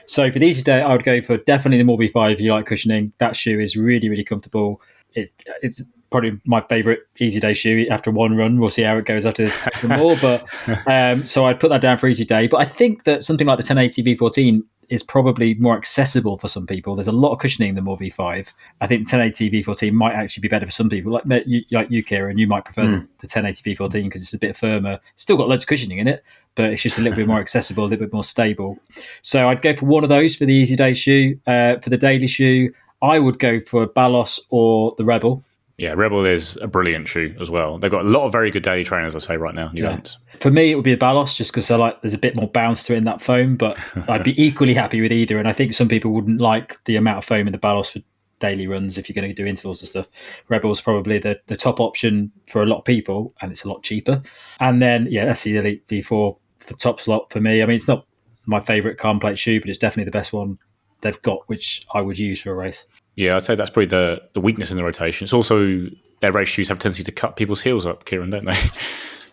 So for the Easy Day, I would go for definitely the More V5 if you like cushioning. That shoe is really, really comfortable. It's probably my favourite Easy Day shoe after one run. We'll see how it goes after the more. But so I'd put that down for Easy Day. But I think that something like the 1080 V14 is probably more accessible for some people. There's a lot of cushioning in the More V5. I think the 1080 V14 might actually be better for some people. Like you, Kieran, you might prefer the 1080 V14 because it's a bit firmer. Still got loads of cushioning in it, but it's just a little bit more accessible, a little bit more stable. So I'd go for one of those for the Easy Day shoe. For the daily shoe, I would go for Balos or the Rebel. Yeah, Rebel is a brilliant shoe as well. They've got a lot of very good daily trainers, I say right now. New Balance. For me, it would be a Balos just because there's a bit more bounce to it in that foam, but I'd be equally happy with either. And I think some people wouldn't like the amount of foam in the Balos for daily runs if you're going to do intervals and stuff. Rebel's probably the top option for a lot of people, and it's a lot cheaper. And then, that's the Elite V4 for top slot for me. I mean, it's not my favourite carbon plate shoe, but it's definitely the best one they've got, which I would use for a race. Yeah, I'd say that's probably the weakness in the rotation. It's also their race shoes have a tendency to cut people's heels up, Kieran, don't they?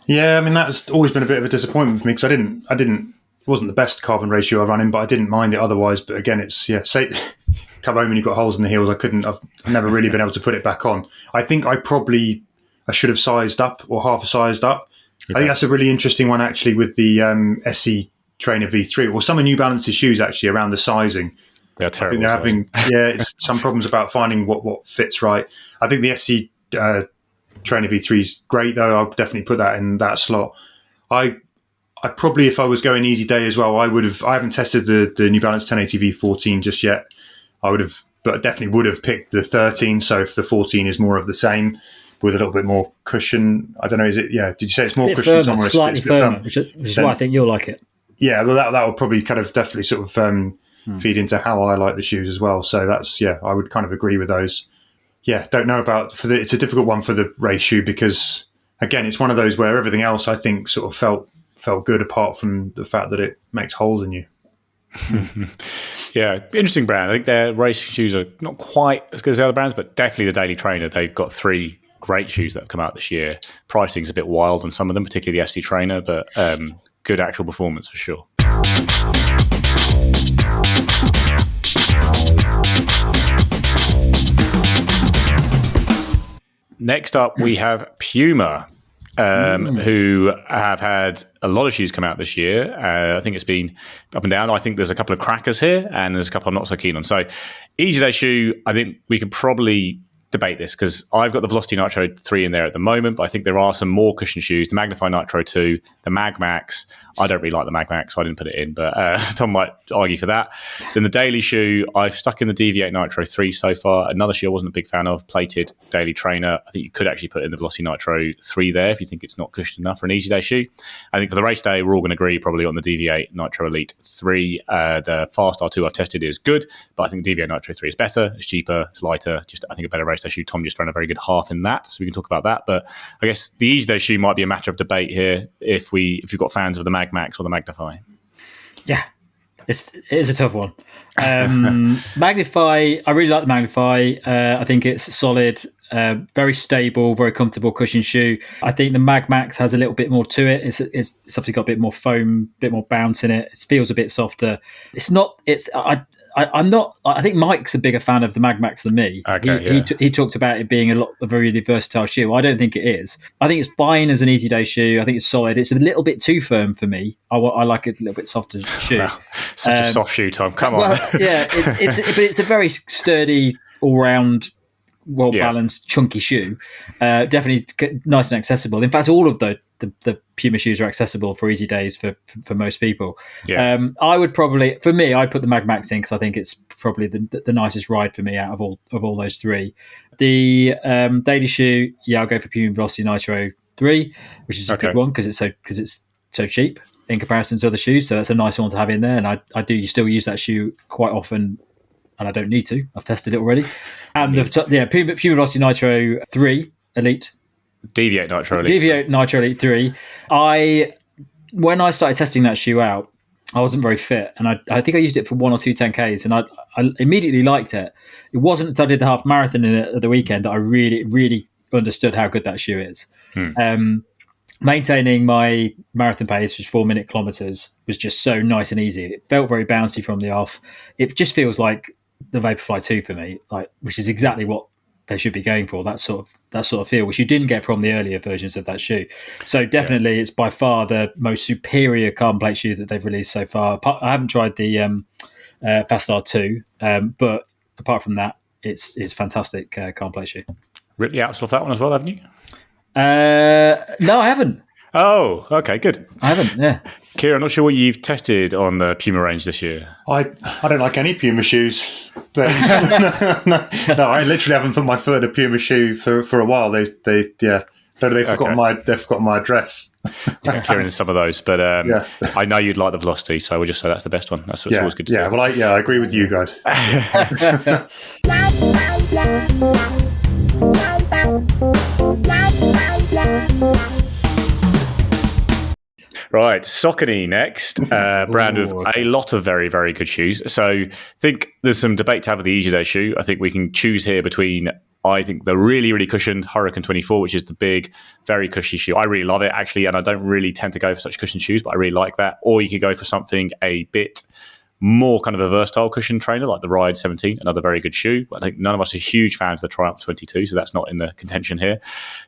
Yeah, I mean, that's always been a bit of a disappointment for me because it wasn't the best carbon ratio I ran in, but I didn't mind it otherwise. But again, say come home and you've got holes in the heels. I've never really been able to put it back on. I think I should have sized up or half a sized up. Okay. I think that's a really interesting one actually with the SC Trainer V3 or some of New Balance's shoes actually around the sizing. They're terrible. I think they're having it's some problems about finding what fits right. I think the SC Trainer V3 is great though. I'll definitely put that in that slot. I probably, if I was going Easy Day as well, I haven't tested the New Balance 1080 V14 just yet. But I definitely would have picked the 13. So if the 14 is more of the same with a little bit more cushion, I don't know. Is it? Yeah. Did you say it's more cushion? Firmer, slightly firmer, which is why I think you'll like it. Yeah, well, that would probably kind of definitely sort of feed into how I like the shoes as well. So that's, I would kind of agree with those. Yeah, don't know about it's a difficult one for the race shoe because again, it's one of those where everything else I think sort of felt good apart from the fact that it makes holes in you. Yeah, interesting brand. I think their race shoes are not quite as good as the other brands, but definitely the Daily Trainer. They've got 3 great shoes that have come out this year. Pricing's a bit wild on some of them, particularly the SC Trainer, but good actual performance for sure. Next up, we have Puma, who have had a lot of shoes come out this year. I think it's been up and down. I think there's a couple of crackers here, and there's a couple I'm not so keen on. So, Easy Day shoe, I think we could probably debate this because I've got the Velocity Nitro 3 in there at the moment, but I think there are some more cushion shoes. The Magnify Nitro 2, the Mag Max. I don't really like the Mag Max, so I didn't put it in, but Tom might argue for that. Then the daily shoe, I've stuck in the Deviate Nitro 3 so far. Another shoe I wasn't a big fan of, plated daily trainer. I think you could actually put in the Velocity Nitro 3 there if you think it's not cushioned enough for an Easy Day shoe. I think for the race day, we're all going to agree probably on the Deviate Nitro Elite 3. The Fast R2 I've tested is good, but I think the Deviate Nitro 3 is better. It's cheaper, it's lighter, just I think a better race day shoe. Tom just ran a very good half in that, so we can talk about that. But I guess the Easy Day shoe might be a matter of debate here if you've got fans of the Mag Max or the Magnify. Yeah, it is a tough one. Magnify, I really like the Magnify. I think it's solid, very stable, very comfortable cushion shoe. I think the Mag Max has a little bit more to it. It's obviously got a bit more foam, a bit more bounce in it. It feels a bit softer. I'm not. I think Mike's a bigger fan of the Mag Max than me. Okay, He talked about it being a very versatile shoe. I don't think it is. I think it's fine as an easy day shoe. I think it's solid. It's a little bit too firm for me. I like a little bit softer shoe. Wow. Such a soft shoe, Tom. Come on. Well, yeah, but it's a very sturdy, all round, well balanced, chunky shoe. Definitely nice and accessible. In fact, all of the Puma shoes are accessible for easy days for most people. Yeah. I would probably, for me, I'd put the Mag Max in because I think it's probably the nicest ride for me out of all those three. The daily shoe, I'll go for Puma Velocity Nitro 3, which is a good one because it's so cheap in comparison to other shoes. So that's a nice one to have in there. And I do still use that shoe quite often, and I don't need to. I've tested it already. And Puma Velocity Nitro 3 Elite. Deviate Nitro Elite 3. When I started testing that shoe out, I wasn't very fit, and I think I used it for 1 or 2 10Ks, and I immediately liked it. It wasn't until I did the half marathon in it at the weekend that I really, really understood how good that shoe is. Maintaining my marathon pace, which is 4-minute kilometers, was just so nice and easy. It felt very bouncy from the off. It just feels like the Vaporfly 2 for me, which is exactly what they should be going for, that sort of feel, which you didn't get from the earlier versions of that shoe. So definitely it's by far the most superior carbon plate shoe that they've released so far. I haven't tried the Fast R2, but apart from that, it's fantastic carbon plate shoe. Ripped the outsole off that one as well, haven't you? No, I haven't. Oh, okay, good. I haven't, yeah. Kieran, I'm not sure what you've tested on the Puma range this year. I don't like any Puma shoes. No, I literally haven't put my foot in a Puma shoe for a while. They've forgotten my address. Kieran is some of those, but I know you'd like the Velocity, so we'll just say that's the best one. That's always good to say. Well, I agree with you guys. Right, Saucony next, brand with a lot of very, very good shoes. So I think there's some debate to have with the Easy Day shoe. I think we can choose here between, I think, the really, really cushioned Hurricane 24, which is the big, very cushy shoe. I really love it, actually, and I don't really tend to go for such cushioned shoes, but I really like that. Or you could go for something a bit more kind of a versatile cushion trainer like the Ride 17, another very good shoe. I think none of us are huge fans of the Triumph 22, so that's not in the contention here.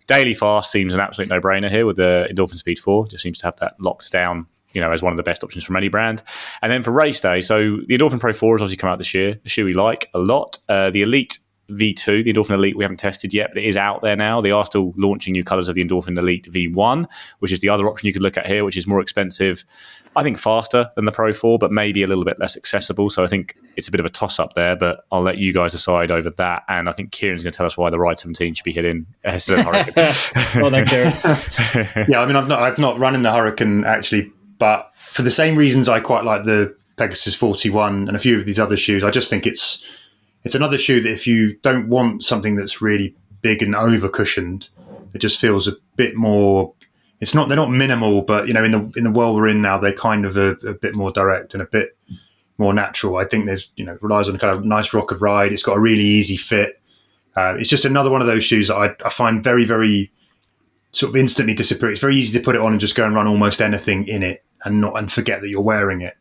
Daily Fast seems an absolute no-brainer here with the Endorphin Speed 4. Just seems to have that locked down, as one of the best options from any brand. And then for race day, so the Endorphin Pro 4 has obviously come out this year, a shoe we like a lot. The Elite V2, the Endorphin Elite, we haven't tested yet, but it is out there now. They are still launching new colours of the Endorphin Elite V1, which is the other option you could look at here, which is more expensive, I think faster than the Pro 4, but maybe a little bit less accessible. So I think it's a bit of a toss-up there, but I'll let you guys decide over that. And I think Kieran's going to tell us why the Ride 17 should be hitting instead of Hurricane. Well done, Kieran. Yeah, I mean, I've not run in the Hurricane, actually, but for the same reasons I quite like the Pegasus 41 and a few of these other shoes. I just think it's another shoe that if you don't want something that's really big and over cushioned, it just feels a bit more. They're not minimal, but in the world we're in now, they're kind of a bit more direct and a bit more natural. I think there's relies on a kind of nice rocket ride. It's got a really easy fit. It's just another one of those shoes that I find very, very sort of instantly disappear. It's very easy to put it on and just go and run almost anything in it and forget that you're wearing it.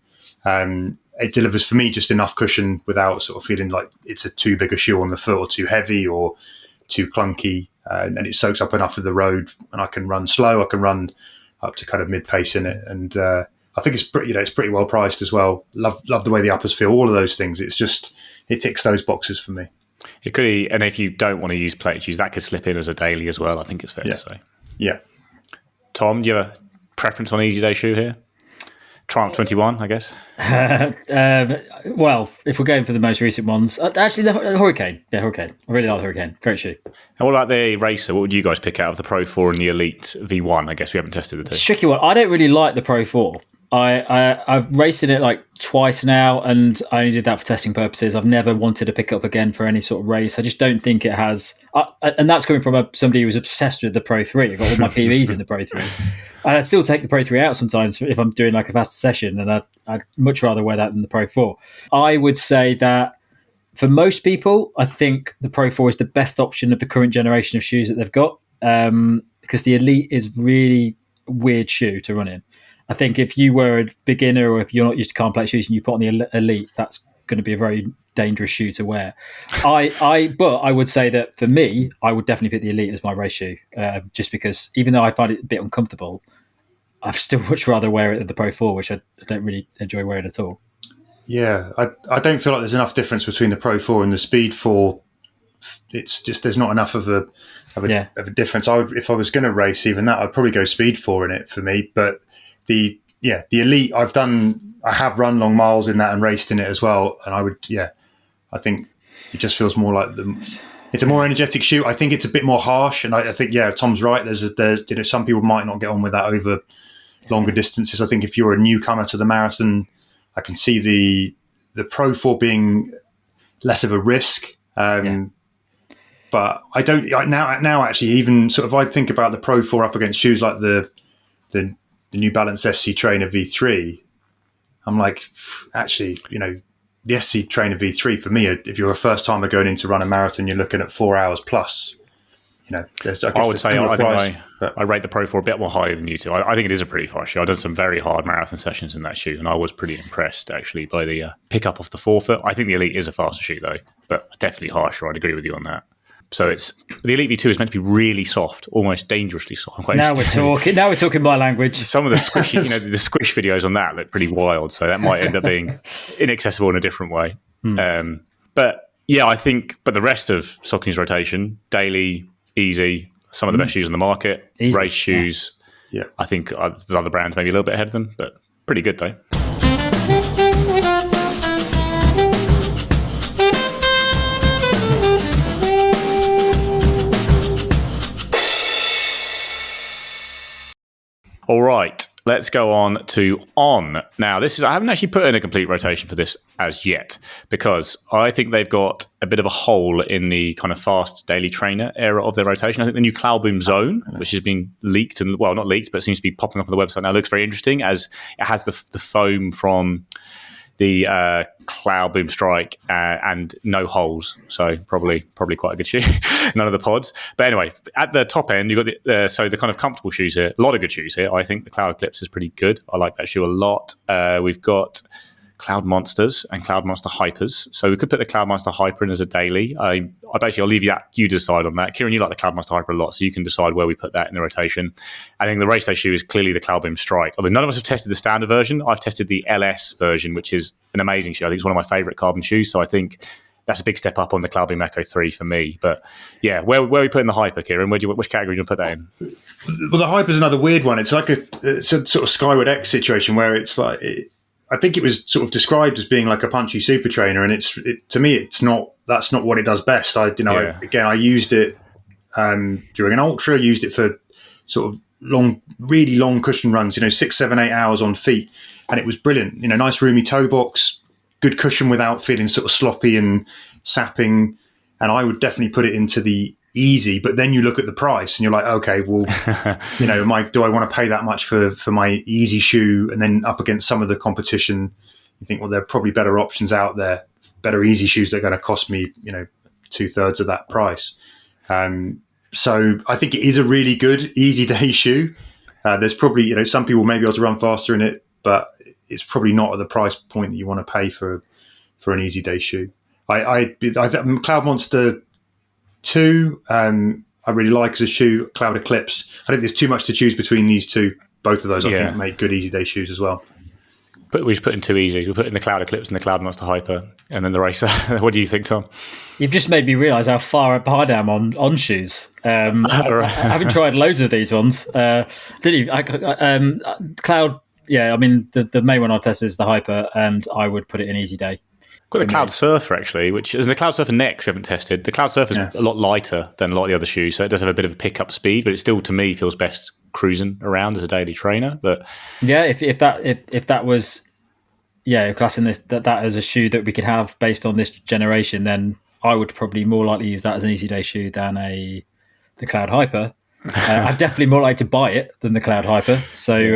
It delivers for me just enough cushion without sort of feeling like it's a too big a shoe on the foot or too heavy or too clunky. And it soaks up enough of the road, and I can run slow. I can run up to kind of mid pace in it, and I think it's pretty well priced as well. Love the way the uppers feel. All of those things. It ticks those boxes for me. It could, and if you don't want to use plate shoes, that could slip in as a daily as well. I think it's fair to say. Yeah. Tom, do you have a preference on Easy Day shoe here? Triumph 21, I guess. Well, if we're going for the most recent ones, actually the Hurricane. Yeah, Hurricane. I really like the Hurricane. Great shoe. And what about the Racer? What would you guys pick out of the Pro 4 and the Elite V1? I guess we haven't tested the two. It's a tricky one. I don't really like the Pro 4. I've raced in it like twice now, and I only did that for testing purposes. I've never wanted to pick it up again for any sort of race. I just don't think it has, and that's coming from somebody who was obsessed with the Pro 3. I got all my PVs in the Pro 3. I still take the Pro 3 out sometimes if I'm doing like a faster session, and I'd much rather wear that than the Pro 4. I would say that for most people, I think the Pro 4 is the best option of the current generation of shoes that they've got, because the Elite is really a weird shoe to run in. I think if you were a beginner or if you're not used to complex shoes and you put on the Elite, that's going to be a very dangerous shoe to wear. But I would say that for me, I would definitely pick the Elite as my race shoe, just because even though I find it a bit uncomfortable, I'd still much rather wear it than the Pro 4, which I don't really enjoy wearing at all. Yeah, I don't feel like there's enough difference between the Pro 4 and the Speed 4. It's just there's not enough of a difference. If I was going to race even that, I'd probably go Speed 4 in it for me. But the Elite, I have run long miles in that and raced in it as well, and I think it just feels more like it's a more energetic shoe. I think it's a bit more harsh, and I think Tom's right. There's some people might not get on with that over longer distances. I think if you're a newcomer to the marathon, I can see the Pro 4 being less of a risk. But I don't now actually even sort of I think about the Pro 4 up against shoes like the New Balance SC Trainer V3. I'm like, actually, the SC Trainer V3 for me, if you're a first timer going in to run a marathon, you're looking at 4 hours plus. I would say I rate the Pro 4 a bit more higher than you two. I think it is a pretty fast shoe. I've done some very hard marathon sessions in that shoe, and I was pretty impressed actually by the pickup off the forefoot. I think the Elite is a faster shoe though, but definitely harsher. I'd agree with you on that. So the Elite V2 is meant to be really soft, almost dangerously soft. Now we're talking my language. Some of the squishy, the squish videos on that look pretty wild. So that might end up being inaccessible in a different way. But yeah, I think. But the rest of Saucony's rotation, daily, easy, some of the best shoes on the market, easy. Race shoes. Yeah. I think the other brands maybe a little bit ahead of them, but pretty good though. All right, let's go on to On. Now, I haven't actually put in a complete rotation for this as yet, because I think they've got a bit of a hole in the kind of fast daily trainer era of their rotation. I think the new Cloud Boom Zone, which has been leaked, and well, not leaked, but seems to be popping up on the website now, looks very interesting, as it has the foam from the Cloud Boom Strike and no holes, so probably quite a good shoe. None of the pods, but anyway, at the top end you've got the kind of comfortable shoes here. A lot of good shoes here. I think the Cloud Eclipse is pretty good. I like that shoe a lot. We've got Cloud Monsters and Cloud Monster Hypers, so we could put the Cloud Monster Hyper in as a daily. I'll leave you decide on that. Kieran, you like the Cloud Monster Hyper a lot, so you can decide where we put that in the rotation. I think the race day shoe is clearly the Cloud Boom Strike, although none of us have tested the standard version. I've tested the LS version, which is an amazing shoe. I think it's one of my favorite carbon shoes, so I think that's a big step up on the Cloud Boom Echo 3 for me. But yeah, where are we putting the Hyper, Kieran? Which category do you want to put that in? Well, the Hyper's another weird one. It's like a sort of Skyward X situation where it's like I think it was sort of described as being like a punchy super trainer, and to me it's not. That's not what it does best. I used it during an ultra. Used it for sort of really long cushion runs. 6, 7, 8 hours on feet, and it was brilliant. Nice roomy toe box, good cushion without feeling sort of sloppy and sapping. And I would definitely put it into the easy. But then you look at the price and you're like, okay, well, do I want to pay that much for my easy shoe? And then up against some of the competition, you think, well, there are probably better options out there, better easy shoes that are going to cost me, 2/3 of that price. So I think it is a really good easy day shoe. There's probably, some people may be able to run faster in it, but it's probably not at the price point that you want to pay for an easy day shoe. I Cloud Monster 2, I really like as a shoe. Cloud Eclipse, I think there's too much to choose between these two. Both of those, I think, make good easy day shoes as well. But we should put in two easies. We'll put in the Cloud Eclipse and the Cloud Monster Hyper, and then the Racer. What do you think, Tom? You've just made me realise how far behind I am on shoes. I haven't tried loads of these ones. Did you? Cloud, yeah, I mean, the main one I tested is the Hyper, and I would put it in easy day. Got the Cloud Surfer, actually, which is the Cloud Surfer Next we haven't tested. The Cloud Surfer is a lot lighter than a lot of the other shoes, so it does have a bit of a pickup speed, but it still, to me, feels best cruising around as a daily trainer. But yeah, if that was classing that as a shoe that we could have based on this generation, then I would probably more likely use that as an easy day shoe than the Cloud Hyper. I'd definitely more like to buy it than the Cloud Hyper. So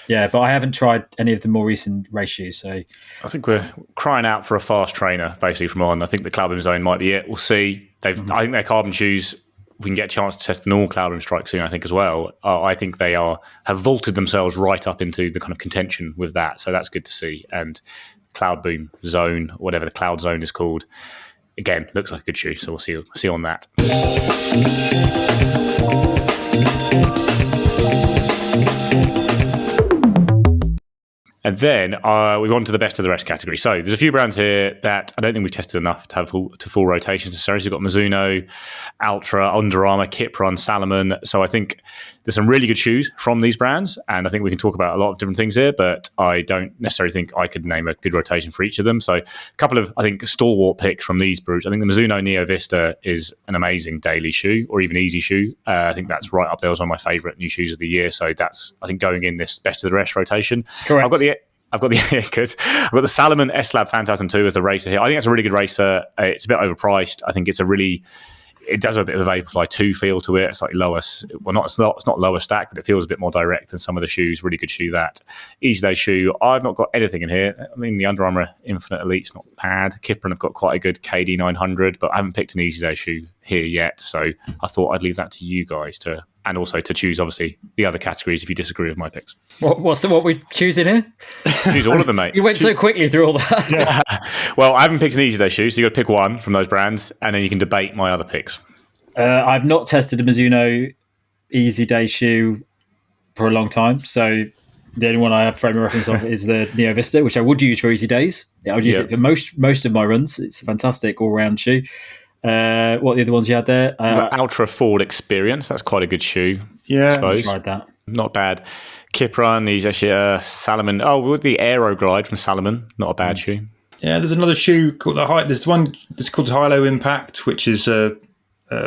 but I haven't tried any of the more recent race shoes. So I think we're crying out for a fast trainer, basically, from On. I think the Cloudboom Zone might be it. We'll see. I think their carbon shoes, we can get a chance to test the normal Cloudboom Strike soon, I think, as well. I think they have vaulted themselves right up into the kind of contention with that. So that's good to see. And Cloudboom Zone, whatever the Cloud Zone is called, again, looks like a good shoe. So we'll see on that. And then we've gone to the best of the rest category. So there's a few brands here that I don't think we've tested enough to have full rotations necessarily. So we've got Mizuno, Altra, Under Armour, Kipron, Salomon. So I think there's some really good shoes from these brands. And I think we can talk about a lot of different things here, but I don't necessarily think I could name a good rotation for each of them. So a couple of, I think, stalwart picks from these groups. I think the Mizuno Neo Vista is an amazing daily shoe or even easy shoe. I think that's right up there as one of my favourite new shoes of the year. So that's, I think, going in this best of the rest rotation. Correct. I've got the Salomon S-Lab Phantasm 2 as the racer here. I think it's a really good racer. It's a bit overpriced. I think it does have a bit of a Vaporfly 2 feel to it. It's slightly lower. Well, it's not lower stack, but it feels a bit more direct than some of the shoes. Really good shoe, that. Easy Day shoe. I've not got anything in here. I mean, the Under Armour Infinite Elite's not bad. Kipron have got quite a good KD 900, but I haven't picked an Easy Day shoe here yet. So I thought I'd leave that to you guys and also to choose, obviously, the other categories if you disagree with my picks. What we're choosing here? Choose all of them, mate. You went so quickly through all that. Yeah. Well, I haven't picked an Easy Day shoe, so you've got to pick one from those brands, and then you can debate my other picks. I've not tested a Mizuno Easy Day shoe for a long time, so the only one I have frame of reference of is the Neo Vista, which I would use for Easy Days. I would use it for most of my runs. It's a fantastic all-round shoe. What are the other ones you had there? Ultra Ford Experience. That's quite a good shoe. Yeah, I tried that. Not bad. Kipron, he's actually Salomon. Oh, the Aero Glide from Salomon. Not a bad shoe. Yeah, there's another shoe called there's one that's called Hilo Impact, which is a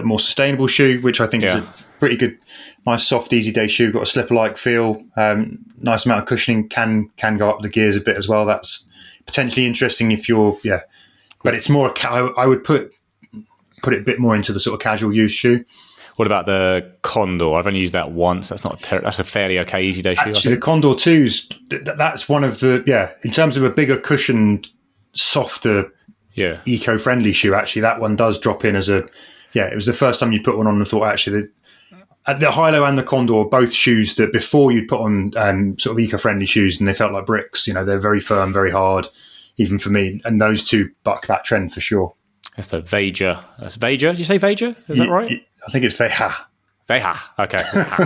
more sustainable shoe, which I think is a pretty good, nice, soft, easy day shoe. Got a slipper-like feel. Nice amount of cushioning. Can go up the gears a bit as well. That's potentially interesting if you're but it's more. I would put it a bit more into the sort of casual use shoe. What about the Condor? I've only used that once. That's that's a fairly okay easy day shoe. Actually, the Condor 2s, that's one of the in terms of a bigger cushioned, softer, eco-friendly shoe. Actually, that one does drop in as a it was the first time you put one on and thought actually the Hilo and the Condor are both shoes that before you put on sort of eco-friendly shoes and they felt like bricks. They're very firm, very hard, even for me. And those two buck that trend for sure. That's the Veja. That's Veja. Did you say Veja? Is that right? I think it's Veja. Veja. Okay.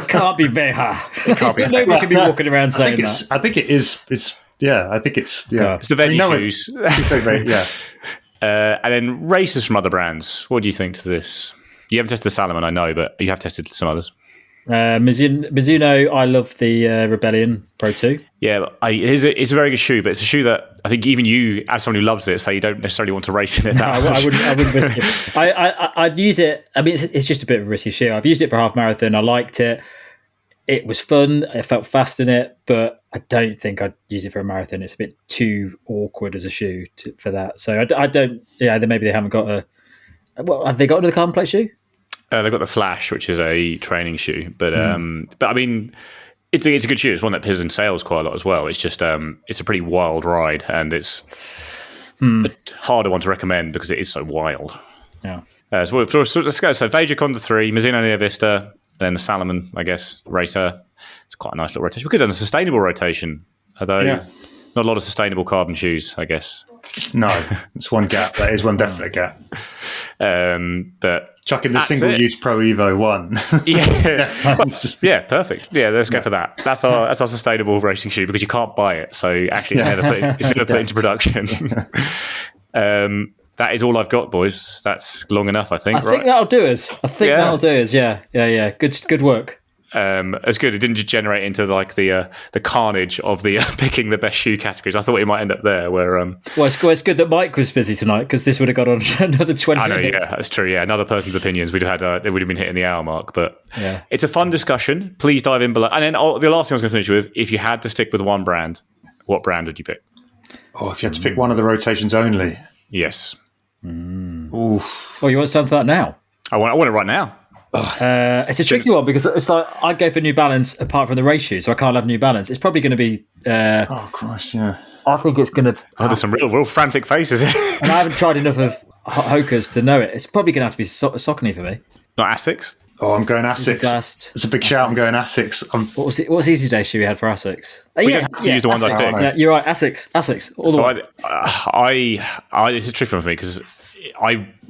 Can't be Veja. It can't be. Nobody can be walking around saying that. I think it is. It's I think it's It's the veggie shoes. And then races from other brands. What do you think to this? You haven't tested the Salomon, I know, but you have tested some others. Mizuno, I love the Rebellion Pro 2. Yeah, it's a very good shoe, but it's a shoe that I think even you, as someone who loves it, say you don't necessarily want to race in it that much. I wouldn't risk it. I'd use it. I mean, it's just a bit of a risky shoe. I've used it for half marathon. I liked it. It was fun. I felt fast in it, but I don't think I'd use it for a marathon. It's a bit too awkward as a shoe for that. So I don't. Yeah, maybe they haven't got a. Well, have they got another carbon plate shoe? They've got the Flash, which is a training shoe, but I mean, it's a good shoe. It's one that appears in sales quite a lot as well. It's just it's a pretty wild ride, and it's a harder one to recommend because it is so wild. Yeah. So let's go. So Veja Condor 3, Mizuno Neo Vista, then the Salomon, I guess, racer. It's quite a nice little rotation. We could have done a sustainable rotation, although not a lot of sustainable carbon shoes, I guess. No, it's one gap. That is one definite gap. But chuck in the single-use Pro Evo 1. Perfect. Yeah, let's go for that. That's our sustainable racing shoe because you can't buy it, so you actually never put it into production. That is all I've got, boys. That's long enough, I think. I think that'll do us. That'll do us. Yeah. Good work. It's good. It didn't just generate into like the carnage of the picking the best shoe categories. I thought it might end up there. Where well, it's good that Mike was busy tonight because this would have got on another 20 I know, minutes. Yeah, that's true. Yeah, another person's opinions would have had. They would have been hitting the hour mark. But it's a fun discussion. Please dive in below. And then the last thing I was going to finish with: if you had to stick with one brand, what brand would you pick? Oh, if you had to pick one of the rotations only. Yes. Oof. Oh, you want to stand for that now? I want it right now. It's a tricky one because it's like I'd go for New Balance apart from the race shoes, so I can't have New Balance. It's probably going to be. Oh Christ, yeah. I think it's going to. Oh, there's some real frantic faces. And I haven't tried enough of Hokas to know it. It's probably going to have to be Saucony for me. Not Asics. Oh, I'm going Asics. It's a big shout. I'm going Asics. What was the easy day shoe we had for Asics? We don't have to use the ones I picked. Yeah, you're right. Asics. All the way. I it's a tricky one for me because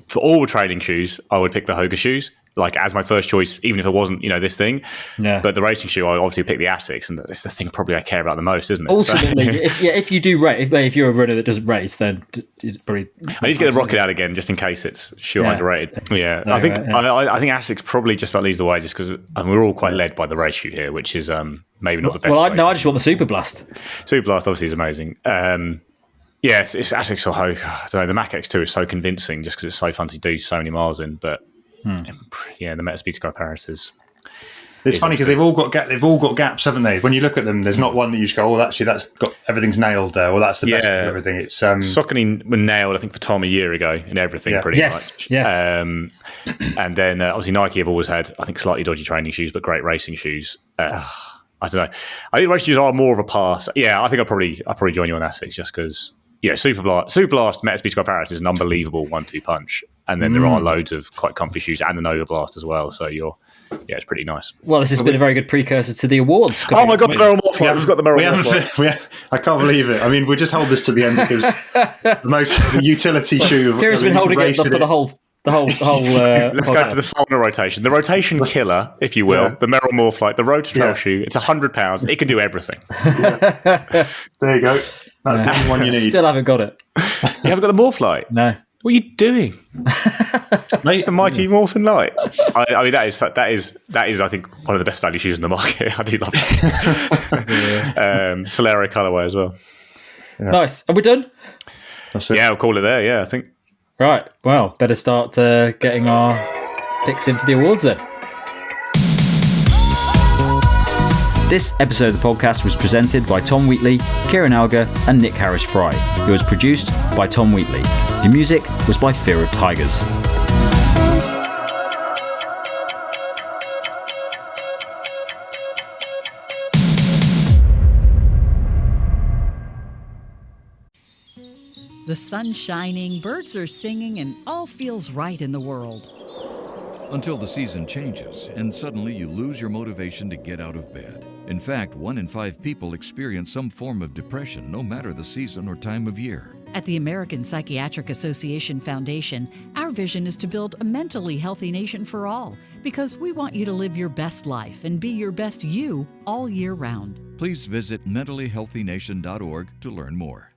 for all training shoes, I would pick the Hoka shoes, like as my first choice, even if it wasn't, this thing. Yeah. But the racing shoe, I obviously pick the Asics, and it's the thing probably I care about the most, isn't it? Ultimately, if you do race, if you're a runner that doesn't race, then it's probably. I need to get the Rocket out again, just in case it's underrated. Yeah, I think Asics probably just about leads the way, just because we're all quite led by the race shoe here, which is maybe not the best. Well, I just want the Super Blast. Super Blast obviously is amazing. Yeah, it's Asics or Hoka. I don't know. The Mach X2 is so convincing just because it's so fun to do so many miles in. But the Meta Speed Sky Paris is. It's funny because they've all got gaps, haven't they? When you look at them, there's not one that you just go, "Oh, actually, that's got everything's nailed there." Well, that's the best of everything. It's Saucony were nailed, I think, for Tom a year ago in everything, pretty much. Yes. And then obviously Nike have always had, I think, slightly dodgy training shoes, but great racing shoes. I don't know. I think race shoes are more of a pass. Yeah, I think I'll probably join you on Asics just because. Yeah, Super Blast Meta Speed Sky Paris is an unbelievable 1-2 punch, and then there are loads of quite comfy shoes and the Nova Blast as well. So it's pretty nice. Well, this has been a very good precursor to the awards. Oh my god, the Merrill Morphlite! We've got the Merrill Morphlite. I can't believe it. I mean, we'll just hold this to the end because the utility shoe. Kieran's been holding it for the whole. Let's go to the final rotation. The rotation killer, if you will, the Merrill Morphlite, the Road to Trail shoe. It's £100. It can do everything. There you go. That's the only one you need. Still haven't got it. You haven't got the Morphlite? No. What are you doing? The Mighty Morphin Light. I mean, that is, I think, one of the best value shoes in the market. I do love it. Solero colourway as well. Yeah. Nice. Are we done? That's it. Yeah, we'll call it there. Yeah, I think. Right. Well, better start getting our picks in for the awards then. This episode of the podcast was presented by Tom Wheatley, Kieran Alger, and Nick Harris-Fry. It was produced by Tom Wheatley. The music was by Fear of Tigers. The sun's shining, birds are singing, and all feels right in the world. Until the season changes and suddenly you lose your motivation to get out of bed. In fact, 1 in 5 people experience some form of depression, no matter the season or time of year. At the American Psychiatric Association Foundation, our vision is to build a mentally healthy nation for all, because we want you to live your best life and be your best you all year round. Please visit mentallyhealthynation.org to learn more.